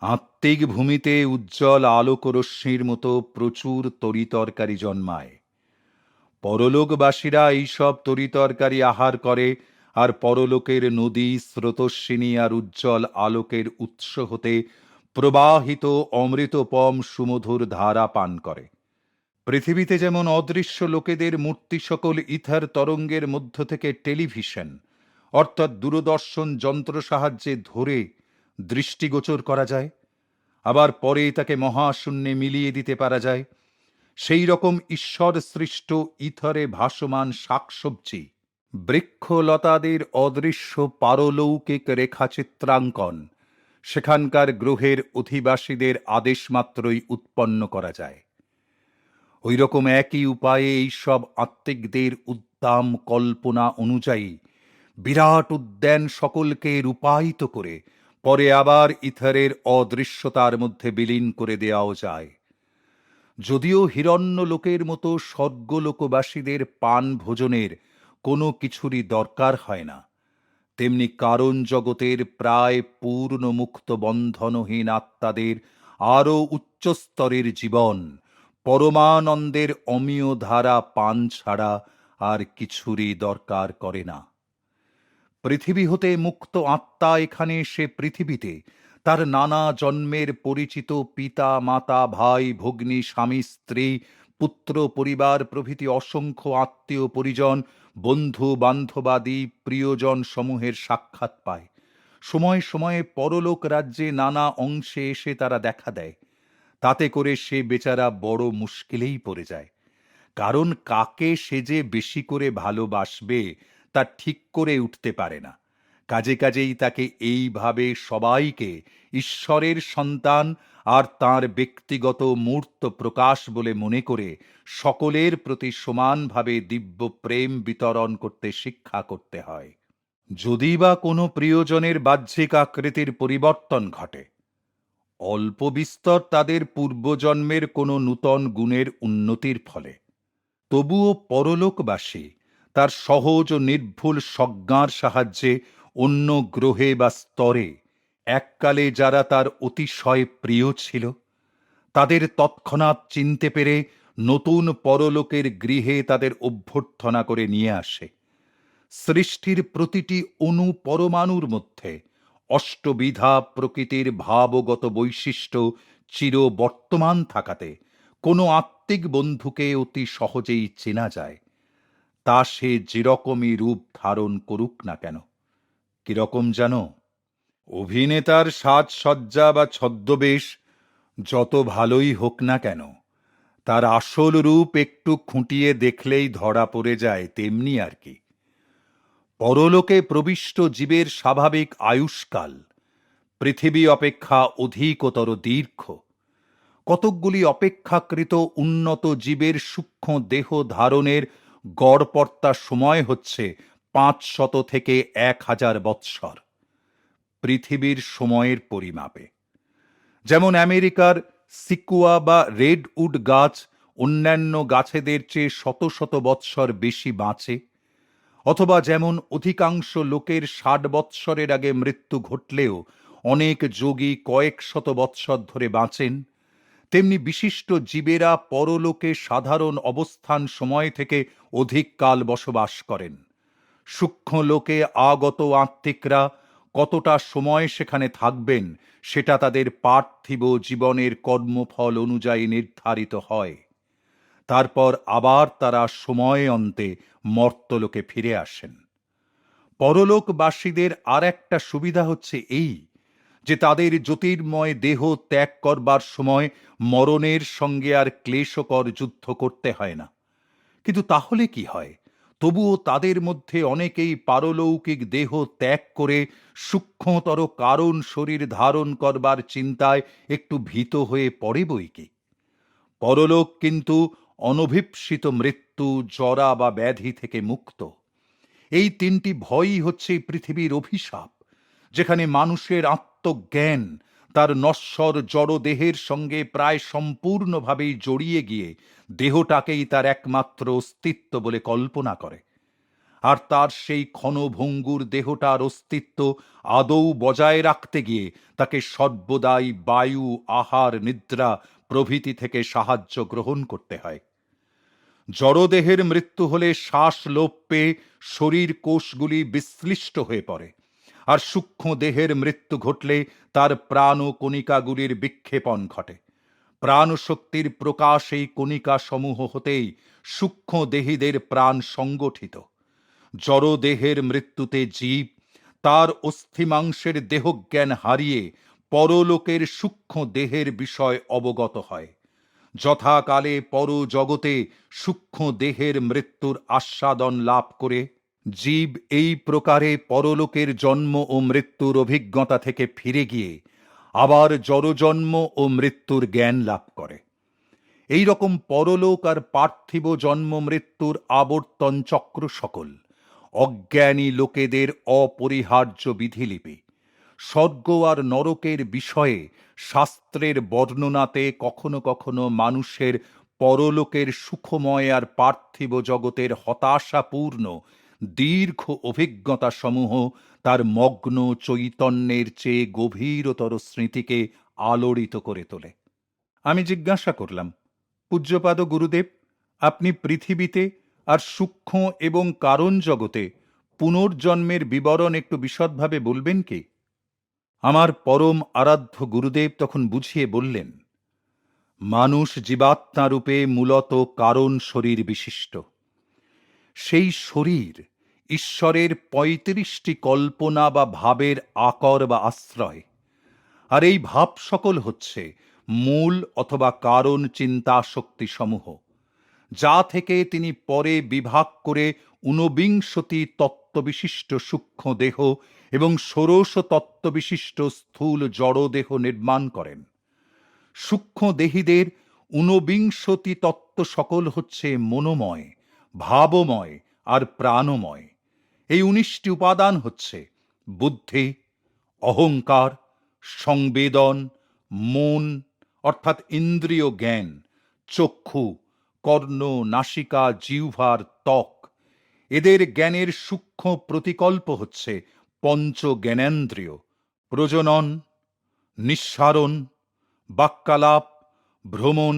আত্মিক ভূমিতে উজ্জ্বল আলোক রশ্মির মতো প্রচুর তরিতরকারি জন্মায়। পরলোকবাসীরা এইসব তরিতরকারি আহার করে আর পরলোকের নদী, স্রোতস্বিনী আর উজ্জ্বল আলোকের উৎস হতে প্রবাহিত অমৃতপম সুমধুর ধারা পান করে। পৃথিবীতে যেমন অদৃশ্য লোকেদের মূর্তি সকল ইথার তরঙ্গের মধ্য থেকে টেলিভিশন অর্থাৎ দূরদর্শন যন্ত্র সাহায্যে ধরে দৃষ্টিগোচর করা যায়, আবার পরে তাকে মহাশূন্যে মিলিয়ে দিতে পারা যায়, সেই রকম ঈশ্বর সৃষ্ট ইথরে ভাসমান শাকসবজি বৃক্ষলতাদের অদৃশ্য পারলৌকিক রেখাচিত্রাঙ্কন সেখানকার গ্রহের অধিবাসীদের আদেশ মাত্রই উৎপন্ন করা যায়। ওই রকম একই উপায়ে এইসব আত্মিকদের উদ্দাম কল্পনা অনুযায়ী বিরাট উদ্যান সকলকে রূপায়িত করে পরে আবার ইথারের অদৃশ্যতার মধ্যে বিলীন করে দেওয়াও যায়। যদিও হিরণ্যলোকের মতো স্বর্গলোকবাসীদের পান ভোজনের কোনো কিছুরই দরকার হয় না, তেমনি কারণ জগতের প্রায় পূর্ণ মুক্ত বন্ধনহীন আত্মাদের আরও উচ্চস্তরের জীবন পরমানন্দের অমীয় ধারা পান ছাড়া আর কিছুরই দরকার করে না। পৃথিবী হতে মুক্ত আত্মা এখানে সে পৃথিবীতে তার নানা জন্মের পরিচিত পিতা মাতা ভাই ভগ্নী স্বামী স্ত্রী পুত্র পরিবার প্রভৃতি অসংখ্য আত্মীয় পরিজন বন্ধু বান্ধবাদি প্রিয়জন সমূহের সাক্ষাৎ পায়। সময়ে সময়ে পরলোক রাজ্যে নানা অংশে এসে তারা দেখা দেয়। তাতে করে সে বেচারা বড় মুশকিলেই পড়ে যায়। কারণ কাকে সে যে বেশি করে ভালোবাসবে তা ঠিক করে উঠতে পারে না। কাজেই তাকে এইভাবে সবাইকে ঈশ্বরের সন্তান আর তাঁর ব্যক্তিগত মূর্ত প্রকাশ বলে মনে করে সকলের প্রতি সমানভাবে দিব্য প্রেম বিতরণ করতে শিক্ষা করতে হয়। যদি বা কোনো প্রিয়জনের বাহ্যিক আকৃতির পরিবর্তন ঘটে, অল্প বিস্তর তাদের পূর্বজন্মের কোনো নূতন গুণের উন্নতির ফলে, তবুও পরলোকবাসী তার সহজ ও নির্ভুল সজ্ঞার সাহায্যে অন্য গ্রহে বা স্তরে এককালে যারা তার অতিশয় প্রিয় ছিল তাদের তৎক্ষণাৎ চিনতে পেরে নতুন পরলোকের গৃহে তাদের অভ্যর্থনা করে নিয়ে আসে। সৃষ্টির প্রতিটি অণু পরমাণুর মধ্যে অষ্টবিধা প্রকৃতির ভাবগত বৈশিষ্ট্য চির বর্তমান থাকাতে কোনো আত্মিক বন্ধুকে অতি সহজেই চেনা যায়, তা সে যেরকমই রূপ ধারণ করুক না কেন। কিরকম জানো? অভিনেতার সাজসজ্জা বা ছদ্মবেশ যত ভালোই হোক না কেন, তার আসল রূপ একটু খুঁটিয়ে দেখলেই ধরা পড়ে যায়, তেমনি আর কি। পরলোকে প্রবিষ্ট জীবের স্বাভাবিক আয়ুষ্কাল পৃথিবী অপেক্ষা অধিকতর দীর্ঘ। কতকগুলি অপেক্ষাকৃত উন্নত জীবের সূক্ষ্ম দেহ ধারণের গড়পড়তা সময় হচ্ছে 500 থেকে 1000 বৎসর পৃথিবীর সময়ের পরিমাপে। যেমন আমেরিকার সিকুয়া বা রেডউড গাছ অন্যান্য গাছেদের চেয়ে শত শত বৎসর বেশি বাঁচে, অথবা যেমন অধিকাংশ লোকের 60 বৎসরের আগে মৃত্যু ঘটলেও অনেক যোগী কয়েক শত বৎসর ধরে বাঁচেন, তেমনি বিশিষ্ট জীবেরা পরলোকে সাধারণ অবস্থান সময় থেকে অধিক কাল বসবাস করেন। সূক্ষ্ম লোকে আগত আত্মিকরা কতটা সময় সেখানে থাকবেন সেটা তাদের পার্থিব জীবনের কর্মফল অনুযায়ী নির্ধারিত হয়। তারপর আবার তারা সময় অন্তে মর্তলোকে ফিরে আসেন। পরলোকবাসীদের আর একটা সুবিধা হচ্ছে এই যে তাদের জ্যোতির্ময় দেহ ত্যাগ করবার সময় মরণের সঙ্গে আর ক্লেশকর যুদ্ধ করতে হয় না। কিন্তু তাহলে কি হয়? তবুও তাদের মধ্যে অনেকেই পারলৌকিক দেহ ত্যাগ করে সূক্ষ্মতর কারণ শরীর ধারণ করবার চিন্তায় একটু ভীত হয়ে পড়ে বই কি। পরলোক কিন্তু অনভিপ্সিত মৃত্যু, জরা বা ব্যাধি থেকে মুক্ত। এই তিনটি ভয়ই হচ্ছে পৃথিবীর অভিশাপ, যেখানে মানুষের আত্মজ্ঞান তার নশ্বর জড় দেহের সঙ্গে প্রায় সম্পূর্ণভাবেই জড়িয়ে গিয়ে দেহটাকেই তার একমাত্র অস্তিত্ব বলে কল্পনা করে, আর তার সেই ক্ষণভঙ্গুর দেহটার অস্তিত্ব আদৌ বজায় রাখতে গিয়ে তাকে সর্বদাই বায়ু, আহার, নিদ্রা প্রভৃতি থেকে সাহায্য গ্রহণ করতে হয়। জড়দেহের মৃত্যু হলে শ্বাস লোপ পেয়ে শরীর কোষগুলি বিশ্লিষ্ট হয়ে পড়ে, আর সূক্ষ্ম দেহের মৃত্যু ঘটলে তার প্রাণ কণিকাগুলির বিক্ষেপণ ঘটে। প্রাণশক্তির প্রকাশ এই কণিকা সমূহ হতেই সূক্ষ্ম দেহীদের প্রাণ সংগঠিত। জড়দেহের মৃত্যুতে জীব তার অস্থিমাংসের দেহজ্ঞান হারিয়ে পরলোকের সূক্ষ্ম দেহের বিষয় অবগত হয়। যথাকালে পরজগতে সূক্ষ্ম দেহের মৃত্যুর আস্বাদন লাভ করে জীব এই প্রকারে পরলোকের জন্ম ও মৃত্যুর অভিজ্ঞতা থেকে ফিরে গিয়ে আবার জড়জন্ম ও মৃত্যুর জ্ঞান লাভ করে। এই রকম পরলোক আর পার্থিব জন্ম মৃত্যুর আবর্তন চক্র সকল অজ্ঞানী লোকেদের অপরিহার্য বিধিলিপি। স্বর্গ আর নরকের বিষয়ে শাস্ত্রের বর্ণনাতে কখনো কখনো মানুষের পরলোকের সুখময় আর পার্থিব জগতের হতাশাপূর্ণ দীর্ঘ অভিজ্ঞতা সমূহ তার মগ্ন চৈতন্যের চেয়ে গভীরতর স্মৃতিকে আলোড়িত করে তোলে। আমি জিজ্ঞাসা করলাম, পূজ্যপাদ গুরুদেব, আপনি পৃথিবীতে আর সূক্ষ্ম এবং কারণ জগতে পুনর্জন্মের বিবরণ একটু বিশদভাবে বলবেন কি? আমার পরম আরাধ্য গুরুদেব তখন বুঝিয়ে বললেন, মানুষ জীবাত্মা রূপে মূলত কারণ শরীর বিশিষ্ট। সেই শরীর ঈশ্বরের ৩৫টি কল্পনা বা ভাবের আকর বা আশ্রয়। আর এই ভাব সকল হচ্ছে মূল অথবা কারণ চিন্তা শক্তি সমূহ, যা থেকে তিনি পরে বিভাগ করে ঊনবিংশতি তত্ত্ববিশিষ্ট সূক্ষ্ম দেহ এবং ষোড়শ তত্ত্ববিশিষ্ট স্থূল জড়দেহ নির্মাণ করেন। সূক্ষ্ম দেহীদের ঊনবিংশতি তত্ত্ব সকল হচ্ছে মনোময়, ভাবময় আর প্রাণময়। এই ১৯টি উপাদান হচ্ছে বুদ্ধি, অহংকার, সংবেদন, মন অর্থাৎ ইন্দ্রিয় জ্ঞান, চক্ষু, কর্ণ, নাসিকা, জিহ্বার, ত্বক। এদের জ্ঞানের সূক্ষ্ম প্রতিকল্প হচ্ছে পঞ্চ জ্ঞানেন্দ্রিয়: প্রজনন, নিঃসারণ, বাক্যালাপ, ভ্রমণ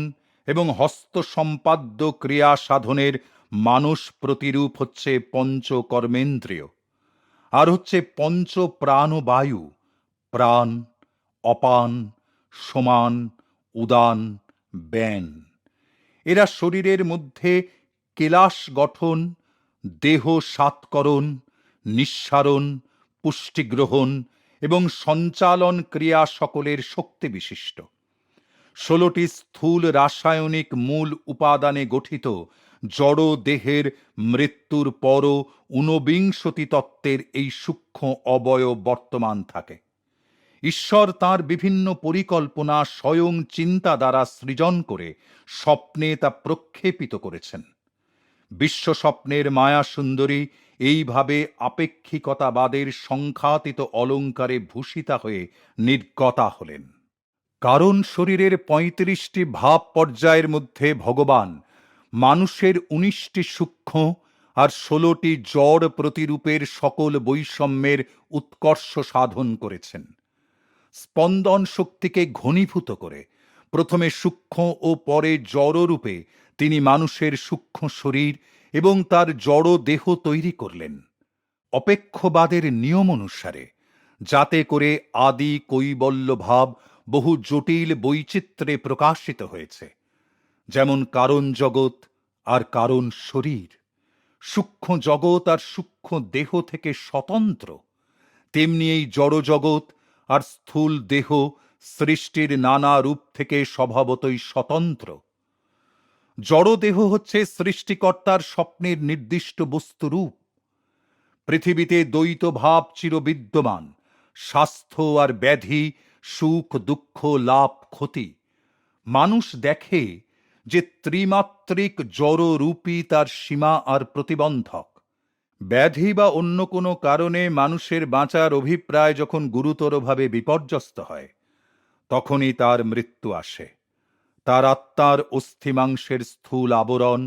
এবং হস্ত সম্পাদ্য ক্রিয়া সাধনের মানস প্রতিরূপ হচ্ছে পঞ্চ কর্মেন্দ্রিয়। আর হচ্ছে পঞ্চ প্রাণবায়ু: প্রাণ, অপান, সমান, উদান, ব্যান। এরা শরীরের মধ্যে কেলাস গঠন, দেহ সাৎকরণ, নিঃসারণ, পুষ্টিগ্রহণ এবং সঞ্চালন ক্রিয়া সকলের শক্তি বিশিষ্ট। ১৬টি স্থূল রাসায়নিক মূল উপাদানে গঠিত জড় দেহের মৃত্যুর পরও ঊনবিংশতি তত্ত্বের এই সূক্ষ্ম অবয়ব বর্তমান থাকে। ঈশ্বর তাঁর বিভিন্ন পরিকল্পনা স্বয়ং চিন্তা দ্বারা সৃজন করে স্বপ্নে তা প্রক্ষেপিত করেছেন। বিশ্ব স্বপ্নের মায়া সুন্দরী এইভাবে আপেক্ষিকতাবাদের সংখ্যাতীত অলঙ্কারে ভূষিতা হয়ে নির্গতা হলেন। কারণ শরীরের ৩৫টি ভাব পর্যায়ের মধ্যে ভগবান মানুষের ১৯টি সূক্ষ্ম আর ১৬টি জড় প্রতিরূপের সকল বৈষম্যের উৎকর্ষ সাধন করেছেন। স্পন্দন শক্তিকে ঘনীভূত করে প্রথমে সূক্ষ্ম ও পরে জড়রূপে তিনি মানুষের সূক্ষ্ম শরীর এবং তার জড় দেহ তৈরি করলেন অপেক্ষবাদের নিয়ম অনুসারে, যাতে করে আদি কৈবল্য ভাব বহু জটিল বৈচিত্র্যে প্রকাশিত হয়েছে। যেমন কারণ জগৎ আর কারণ শরীর সূক্ষ্ম জগৎ আর সূক্ষ্ম দেহ থেকে স্বতন্ত্র, তেমনি এই জড় জগৎ আর স্থূল দেহ সৃষ্টির নানা রূপ থেকে স্বভাবতই স্বতন্ত্র। জড় দেহ হচ্ছে সৃষ্টিকর্তার স্বপ্নের নির্দিষ্ট বস্তুরূপ। পৃথিবীতে দ্বৈত ভাব চিরবিদ্যমান, স্বাস্থ্য আর ব্যাধি, সুখ দুঃখ, লাভ ক্ষতি। মানুষ দেখে যে ত্রিমাত্রিক জড়রূপই তার সীমা আর প্রতিবন্ধক। ব্যাধি বা অন্য কোনো কারণে মানুষের বাঁচার অভিপ্রায় যখন গুরুতরভাবে বিপর্যস্ত হয়, তখনই তার মৃত্যু আসে। তার আত্মার অস্থিমাংসের স্থূল আবরণ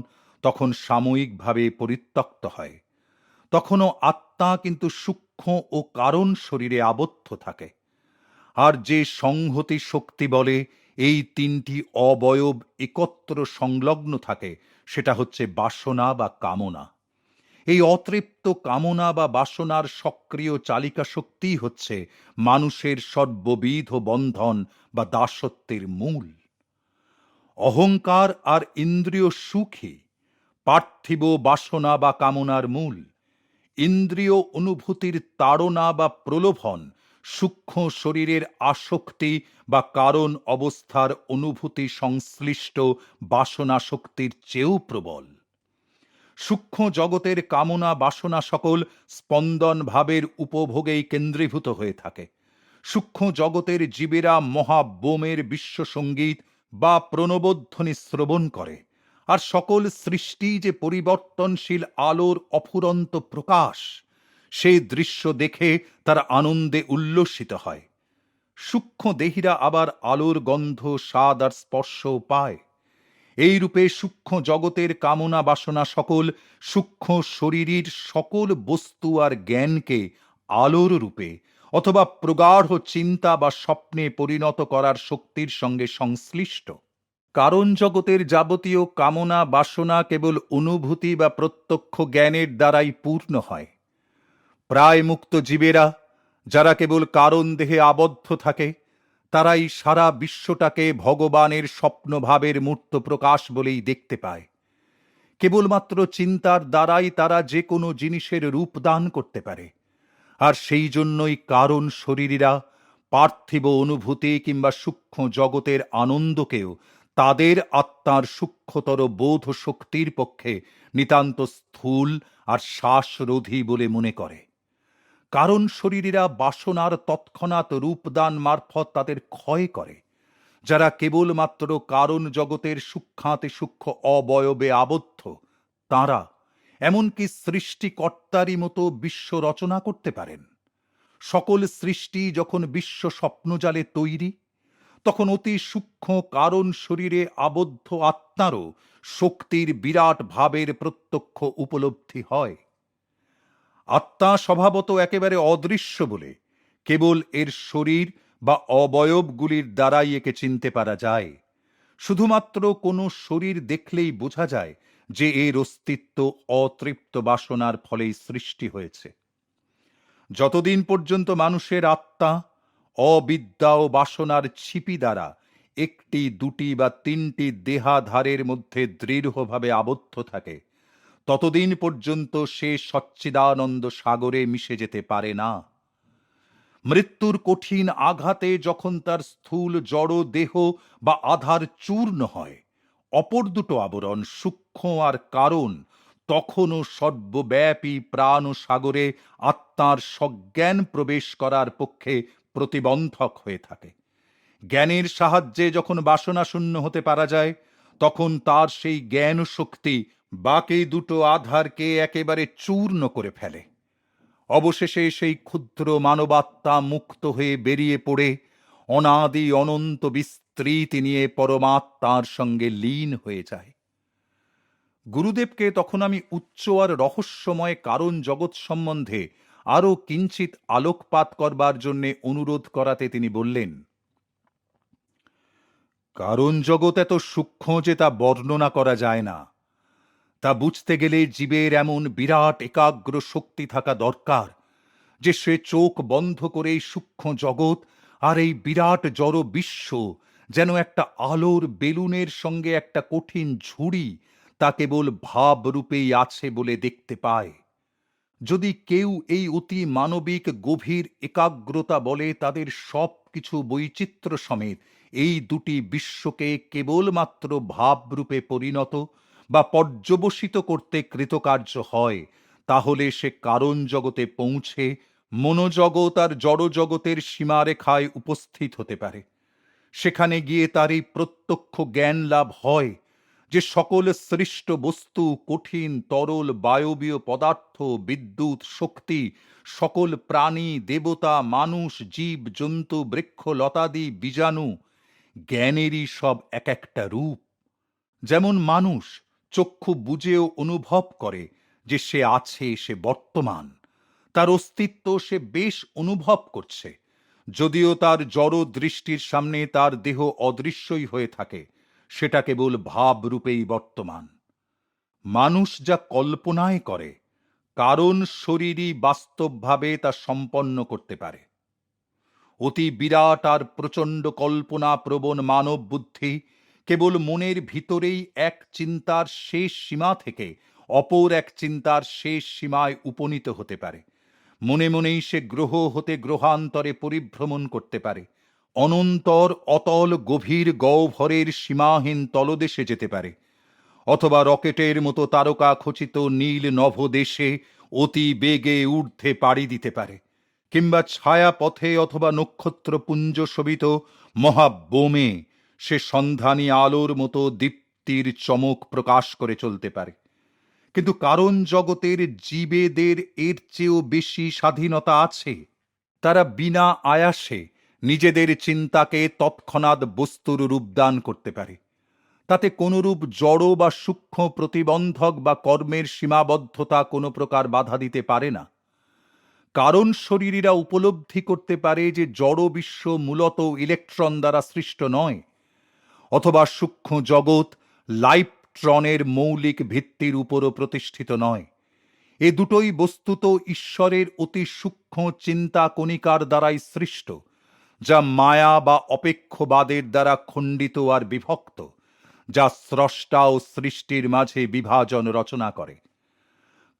তখন সাময়িকভাবে পরিত্যক্ত হয়। তখনও আত্মা কিন্তু সূক্ষ্ম ও কারণ শরীরে আবদ্ধ থাকে। আর যে সংহতি শক্তি বলে এই তিনটি অবয়ব একত্র সংলগ্ন থাকে, সেটা হচ্ছে বাসনা বা কামনা। এই অতৃপ্ত কামনা বা বাসনার সক্রিয় চালিকা শক্তিই হচ্ছে মানুষের সর্ববিধ বন্ধন বা দাসত্বের মূল। অহংকার আর ইন্দ্রিয় সুখই পার্থিব বাসনা বা কামনার মূল। ইন্দ্রিয় অনুভূতির তাড়না বা প্রলোভন সূক্ষ্ম শরীরের আসক্তি বা কারণ অবস্থার অনুভূতি সংশ্লিষ্ট বাসনা শক্তির চেয়েও প্রবল। সূক্ষ্ম জগতের কামনা বাসনা সকল স্পন্দন ভাবের উপভোগেই কেন্দ্রীভূত হয়ে থাকে। সূক্ষ্ম জগতের জীবেরা মহাবোমের বিশ্বসঙ্গীত বা প্রণবধ্বনি শ্রবণ করে, আর সকল সৃষ্টি যে পরিবর্তনশীল আলোর অফুরন্ত প্রকাশ, সেই দৃশ্য দেখে তার আনন্দে উল্লসিত হয়। সূক্ষ্ম দেহীরা আবার আলোর গন্ধ, স্বাদ আর স্পর্শও পায়। এই রূপে সূক্ষ্ম জগতের কামনা বাসনা সকল সূক্ষ্ম শরীরের সকল বস্তু আর জ্ঞানকে আলোর রূপে অথবা প্রগাঢ় চিন্তা বা স্বপ্নে পরিণত করার শক্তির সঙ্গে সংশ্লিষ্ট। কারণ জগতের যাবতীয় কামনা বাসনা কেবল অনুভূতি বা প্রত্যক্ষ জ্ঞানের দ্বারাই পূর্ণ হয়। প্রায় মুক্ত জীবেরা, যারা কেবল কারণ দেহে আবদ্ধ থাকে, তারাই সারা বিশ্বটাকে ভগবানের স্বপ্নভাবের মূর্ত প্রকাশ বলেই দেখতে পায়। কেবলমাত্র চিন্তার দ্বারাই তারা যে কোনো জিনিসের রূপ দান করতে পারে, আর সেই জন্যই কারণ শরীরীরা পার্থিব অনুভূতি কিংবা সূক্ষ্ম জগতের আনন্দকেও তাদের আত্মার সূক্ষ্মতর বোধ শক্তির পক্ষে নিতান্ত স্থূল আর শ্বাসরোধী বলে মনে করে। কারণ শরীরীরা বাসনার তৎক্ষণাৎ রূপদান মারফত তাদের ক্ষয় করে। যারা কেবলমাত্র কারণ জগতের সূক্ষ্মাতি সূক্ষ্ম অবয়বে আবদ্ধ, তাঁরা এমনকি সৃষ্টিকর্তারই মতো বিশ্ব রচনা করতে পারেন। সকল সৃষ্টি যখন বিশ্ব স্বপ্নজালে তৈরি, তখন অতি সূক্ষ্ম কারণ শরীরে আবদ্ধ আত্মারও শক্তির বিরাট ভাবের প্রত্যক্ষ উপলব্ধি হয়। আত্মা স্বভাবত একেবারে অদৃশ্য বলে কেবল এর শরীর বা অবয়বগুলির দ্বারাই একে চিনতে পারা যায়। শুধুমাত্র কোনো শরীর দেখলেই বোঝা যায় যে এর অস্তিত্ব অতৃপ্ত বাসনার ফলেই সৃষ্টি হয়েছে। যতদিন পর্যন্ত মানুষের আত্মা অবিদ্যা ও বাসনার ছিপি দ্বারা একটি, দুটি বা তিনটি দেহাধারের মধ্যে দৃঢ়ভাবে আবদ্ধ থাকে, ততদিন পর্যন্ত সে সচ্চিদানন্দ সাগরে মিশে যেতে পারে না। মৃত্যুর কঠিন আঘাতে যখন তার স্থূল জড় দেহ বা আধার চূর্ণ হয়, অপর দুটো আবরণ সূক্ষ্ম আর কারণ তখনও সর্বব্যাপী প্রাণ সাগরে আত্মার সজ্ঞান প্রবেশ করার পক্ষে প্রতিবন্ধক হয়ে থাকে। জ্ঞানের সাহায্যে যখন বাসনা শূন্য হতে পারা যায়, তখন তার সেই জ্ঞান শক্তি বাকি দুটো আধারকে একেবারে চূর্ণ করে ফেলে। অবশেষে সেই ক্ষুদ্র মানবাত্মা মুক্ত হয়ে বেরিয়ে পড়ে অনাদি অনন্ত বিস্তৃতি নিয়ে পরমাত্মার সঙ্গে লীন হয়ে যায়। গুরুদেবকে তখন আমি উচ্চ আর রহস্যময় কারণ জগৎ সম্বন্ধে আরও কিঞ্চিত আলোকপাত করবার জন্যে অনুরোধ করাতে তিনি বললেন, কারণ জগৎ এত সূক্ষ্ম যে তা বর্ণনা করা যায় না। তা বুঝতে গেলে জীবের এমন বিরাট একাগ্র শক্তি থাকা দরকার যে সে চোখ বন্ধ করে এই সূক্ষ্ম জগৎ আর এই বিরাট জড় বিশ্ব যেন একটা আলোর বেলুনের সঙ্গে একটা কঠিন ঝুড়ি, তা কেবল ভাবরূপেই আছে বলে দেখতে পায়। যদি কেউ এই অতি মানবিক গভীর একাগ্রতা বলে তাদের সব কিছু বৈচিত্র্য সমেত এই দুটি বিশ্বকে কেবলমাত্র ভাবরূপে পরিণত বা পর্যবসিত করতে কৃতকার্য হয়, তাহলে সে কারণ জগতে পৌঁছে মনোজগৎ আর জড়জগতের সীমারেখায় উপস্থিত হতে পারে। সেখানে গিয়ে তার এই প্রত্যক্ষ জ্ঞান লাভ হয় যে সকল সৃষ্ট বস্তু, কঠিন তরল বায়বীয় পদার্থ, বিদ্যুৎ শক্তি, সকল প্রাণী, দেবতা, মানুষ, জীব জন্তু, বৃক্ষ লতাদি, বীজাণু জ্ঞানেরই সব এক একটা রূপ। যেমন মানুষ চক্ষু বুঝেও অনুভব করে যে সে আছে, সে বর্তমান, তার অস্তিত্ব সে বেশ অনুভব করছে, যদিও তার জড় দৃষ্টির সামনে তার দেহ অদৃশ্যই হয়ে থাকে, সেটা কেবল ভাব রূপেই বর্তমান। মানুষ যা কল্পনায় করে, কারণ শরীরই বাস্তবভাবে তা সম্পন্ন করতে পারে। অতি বিরাট আর প্রচণ্ড কল্পনা প্রবণ মানব বুদ্ধি কেবল মনের ভিতরেই এক চিন্তার শেষ সীমা থেকে অপর এক চিন্তার শেষ সীমায় উপনীত হতে পারে। মনে মনেই সে গ্রহ হতে গ্রহান্তরে পরিভ্রমণ করতে পারে, অনন্তর অতল গভীর গহ্বরের সীমাহীন তলদেশে যেতে পারে, অথবা রকেটের মতো তারকা খচিত নীল নভদেশে অতি বেগে ঊর্ধ্বে পাড়ি দিতে পারে, কিংবা ছায়া পথে অথবা নক্ষত্রপুঞ্জ শোভিত মহাবোমে সে সন্ধানী আলোর মতো দীপ্তির চমক প্রকাশ করে চলতে পারে। কিন্তু কারণ জগতের জীবেদের এর চেয়েও বেশি স্বাধীনতা আছে। তারা বিনা আয়াসে নিজেদের চিন্তাকে তৎক্ষণাৎ বস্তুর রূপদান করতে পারে। তাতে কোনরূপ জড় বা সূক্ষ্ম প্রতিবন্ধক বা কর্মের সীমাবদ্ধতা কোনো প্রকার বাধা দিতে পারে না। কারণ শরীরীরা উপলব্ধি করতে পারে যে জড় বিশ্ব মূলত ইলেকট্রন দ্বারা সৃষ্ট নয়, অথবা সূক্ষ্ম জগৎ লাইপট্রনের মৌলিক ভিত্তির উপরও প্রতিষ্ঠিত নয়। এ দুটোই বস্তুত ঈশ্বরের অতি সূক্ষ্ম চিন্তা কণিকার দ্বারাই সৃষ্ট, যা মায়া বা অপেক্ষবাদের দ্বারা খণ্ডিত আর বিভক্ত, যা স্রষ্টা ও সৃষ্টির মাঝে বিভাজন রচনা করে।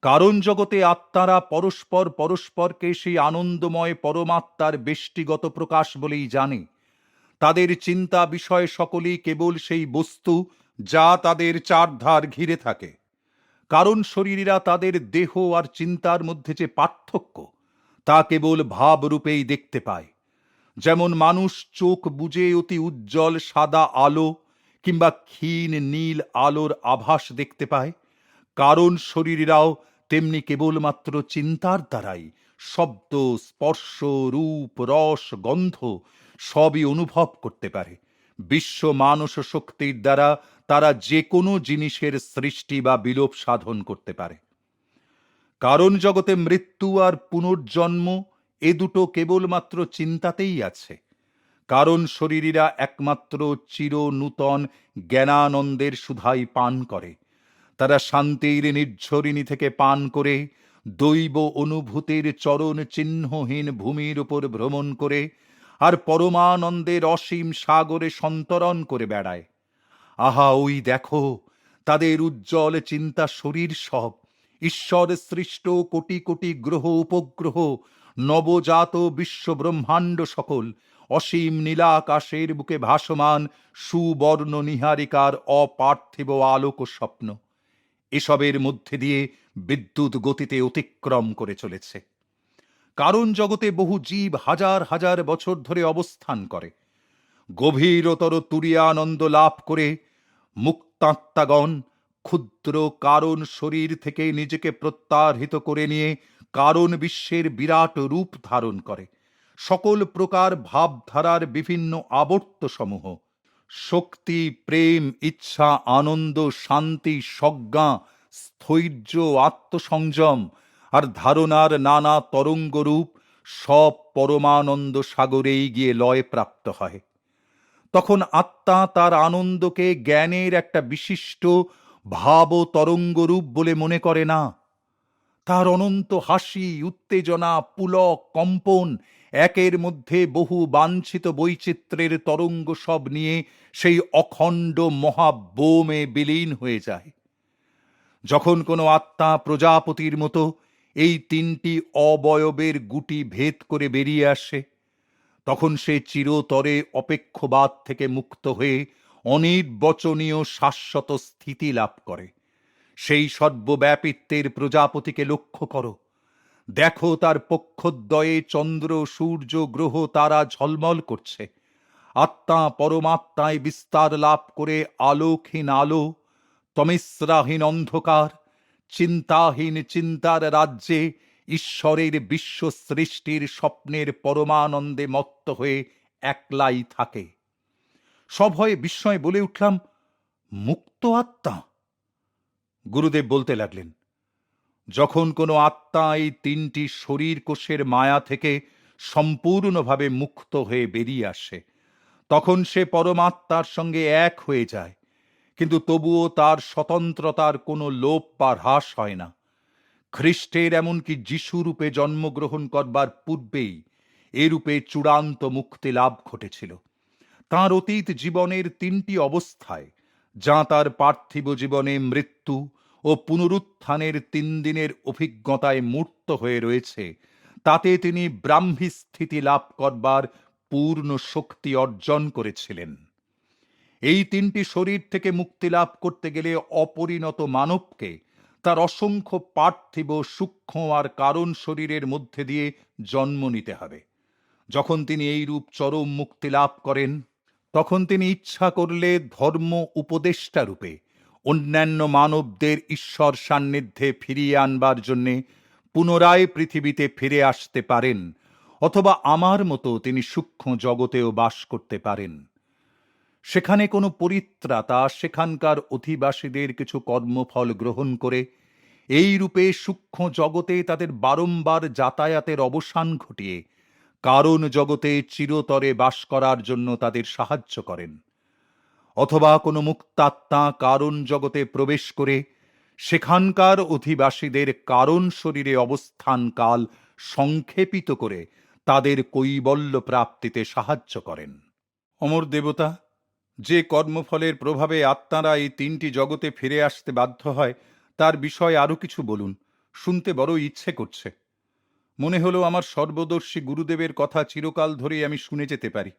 কারণ জগতে আত্মারা পরস্পর পরস্পরকে সেই আনন্দময় পরমাত্মার বেষ্টিগত প্রকাশ বলেই জানে। তাদের চিন্তা বিষয় সকলেই কেবল সেই বস্তু যা তাদের চারধার ঘিরে থাকে। কারণ শরীরীরা তাদের দেহ আর চিন্তার মধ্যে যে পার্থক্য, তা কেবল ভাবরূপেই দেখতে পায়। যেমন মানুষ চোখ বুজে অতি উজ্জ্বল সাদা আলো কিংবা ক্ষীণ নীল আলোর আভাস দেখতে পায়, কারণ শরীরীরাও তেমনি কেবলমাত্র চিন্তার দ্বারাই শব্দ, স্পর্শ, রূপ, রস, গন্ধ সবই অনুভব করতে পারে। বিশ্ব মানস শক্তির দ্বারা তারা যে কোনো জিনিসের সৃষ্টি বা বিলোপ সাধন করতে পারে। কারণ জগতে মৃত্যু আর পুনর্জন্ম এ দুটো কেবলমাত্র চিন্তাতেই আছে। কারণ শরীরীরা একমাত্র চির নূতন জ্ঞানানন্দের সুধাই পান করে। তারা শান্তির নির্ঝরিণী থেকে পান করে দৈব অনুভূতির চরণ চিহ্নহীন ভূমির উপর ভ্রমণ করে আর পরমানন্দের অসীম সাগরে সন্তরণ করে বেড়ায়। আহা, ওই দেখো তাদের উজ্জ্বল চিন্তা শরীর সব, ঈশ্বর সৃষ্ট কোটি কোটি গ্রহ উপগ্রহ, নবজাত বিশ্ব ব্রহ্মাণ্ড সকল, অসীম নীলাকাশের বুকে ভাসমান সুবর্ণ নিহারিকার অপার্থিব আলোক স্বপ্ন, এসবের মধ্যে দিয়ে বিদ্যুৎ গতিতে অতিক্রম করে চলেছে। কারণ জগতে বহু জীব হাজার হাজার বছর ধরে অবস্থান করে। গভীরতর তুরীয়ানন্দ লাভ করে মুক্তাত্মাগণ ক্ষুদ্র কারণ শরীর থেকে নিজেকে প্রত্যাহৃত করে নিয়ে কারণ বিশ্বের বিরাট রূপ ধারণ করে। সকল প্রকার ভাবধারার বিভিন্ন আবর্ত সমূহ, শক্তি, প্রেম, ইচ্ছা, আনন্দ, শান্তি, সজ্ঞা, স্থৈর্য, আত্মসংযম আর ধারণার নানা তরঙ্গরূপ সব পরমানন্দ সাগরেই গিয়ে লয় প্রাপ্ত হয়। তখন আত্মা তার আনন্দকে জ্ঞানের একটা বিশিষ্ট ভাব তরঙ্গরূপ বলে মনে করে না। তার অনন্ত হাসি, উত্তেজনা, পুলক, কম্পন, একের মধ্যে বহু বাঞ্ছিত বৈচিত্র্যের তরঙ্গ সব নিয়ে সেই অখণ্ড মহাবোমে বিলীন হয়ে যায়। যখন কোনো আত্মা প্রজাপতির মতো এই তিনটি অবয়বের গুটি ভেদ করে বেরিয়ে আসে, তখন সে চিরতরে অপেক্ষবাদ থেকে মুক্ত হয়ে অনির্বচনীয় শাশ্বত স্থিতি লাভ করে। সেই সর্বব্যাপিত্বের প্রজাপতিকে লক্ষ্য করো, দেখো তার পক্ষদ্বয়ে চন্দ্র, সূর্য, গ্রহ, তারা ঝলমল করছে। আত্মা পরমাত্মায় বিস্তার লাভ করে আলোকহীন আলো, তমিস্রাহীন অন্ধকার, চিন্তাহীন চিন্তার রাজ্যে ঈশ্বরের বিশ্ব সৃষ্টির স্বপ্নের পরমানন্দে মত্ত হয়ে একলাই থাকে। সভয়ে বিস্ময়ে বলে উঠলাম, মুক্ত আত্মা? গুরুদেব বলতে লাগলেন, যখন কোনো আত্মা এই তিনটি শরীর কোষের মায়া থেকে সম্পূর্ণভাবে মুক্ত হয়ে বেরিয়ে আসে, তখন সে পরমাত্মার সঙ্গে এক হয়ে যায়। কিন্তু তবুও তার স্বতন্ত্রতার কোনো লোপ বা হ্রাস হয় না। খ্রিস্টের এমনকি যিশুরূপে জন্মগ্রহণ করবার পূর্বেই এরূপে চূড়ান্ত মুক্তি লাভ ঘটেছিল। তাঁর অতীত জীবনের তিনটি অবস্থায়, যা তার পার্থিব জীবনে মৃত্যু ও পুনরুত্থানের 3 দিনের অভিজ্ঞতায় মূর্ত হয়ে রয়েছে, তাতে তিনি ব্রাহ্মী স্থিতি লাভ করবার পূর্ণ শক্তি অর্জন করেছিলেন। এই তিনটি শরীর থেকে মুক্তি লাভ করতে গেলে অপরিণত মানবকে তার অসংখ্য পার্থিব সূক্ষ্ম আর কারণ শরীরের মধ্যে দিয়ে জন্ম নিতে হবে। যখন তিনি এই রূপ চরম মুক্তি লাভ করেন, তখন তিনি ইচ্ছা করলে ধর্ম উপদেষ্টা রূপে অন্যান্য মানবদের ঈশ্বর সান্নিধ্যে ফিরিয়ে আনবার জন্যে পুনরায় পৃথিবীতে ফিরে আসতে পারেন, অথবা আমার মতো তিনি সূক্ষ্ম জগতেও বাস করতে পারেন। সেখানে কোনো পরিত্রাতা সেখানকার অধিবাসীদের কিছু কর্মফল গ্রহণ করে এই রূপে সূক্ষ্ম জগতে তাদের বারংবার যাতায়াতের অবসান ঘটিয়ে কারণ জগতে চিরতরে বাস করার জন্য তাদের সাহায্য করেন, অথবা কোনো মুক্তাত্মা কারণ জগতে প্রবেশ করে সেখানকার অধিবাসীদের কারণ শরীরে অবস্থানকাল সংক্ষেপিত করে তাদের কৈবল্য প্রাপ্তিতে সাহায্য করেন। অমর দেবতা, যে কর্মফলের প্রভাবে আত্মারা এই তিনটি জগতে ফিরে আসতে বাধ্য হয় তার বিষয়ে আরও কিছু বলুন, শুনতে বড় ইচ্ছে করছে। মনে হলো আমার সর্বদর্শী গুরুদেবের কথা চিরকাল ধরেই আমি শুনে যেতে পারি।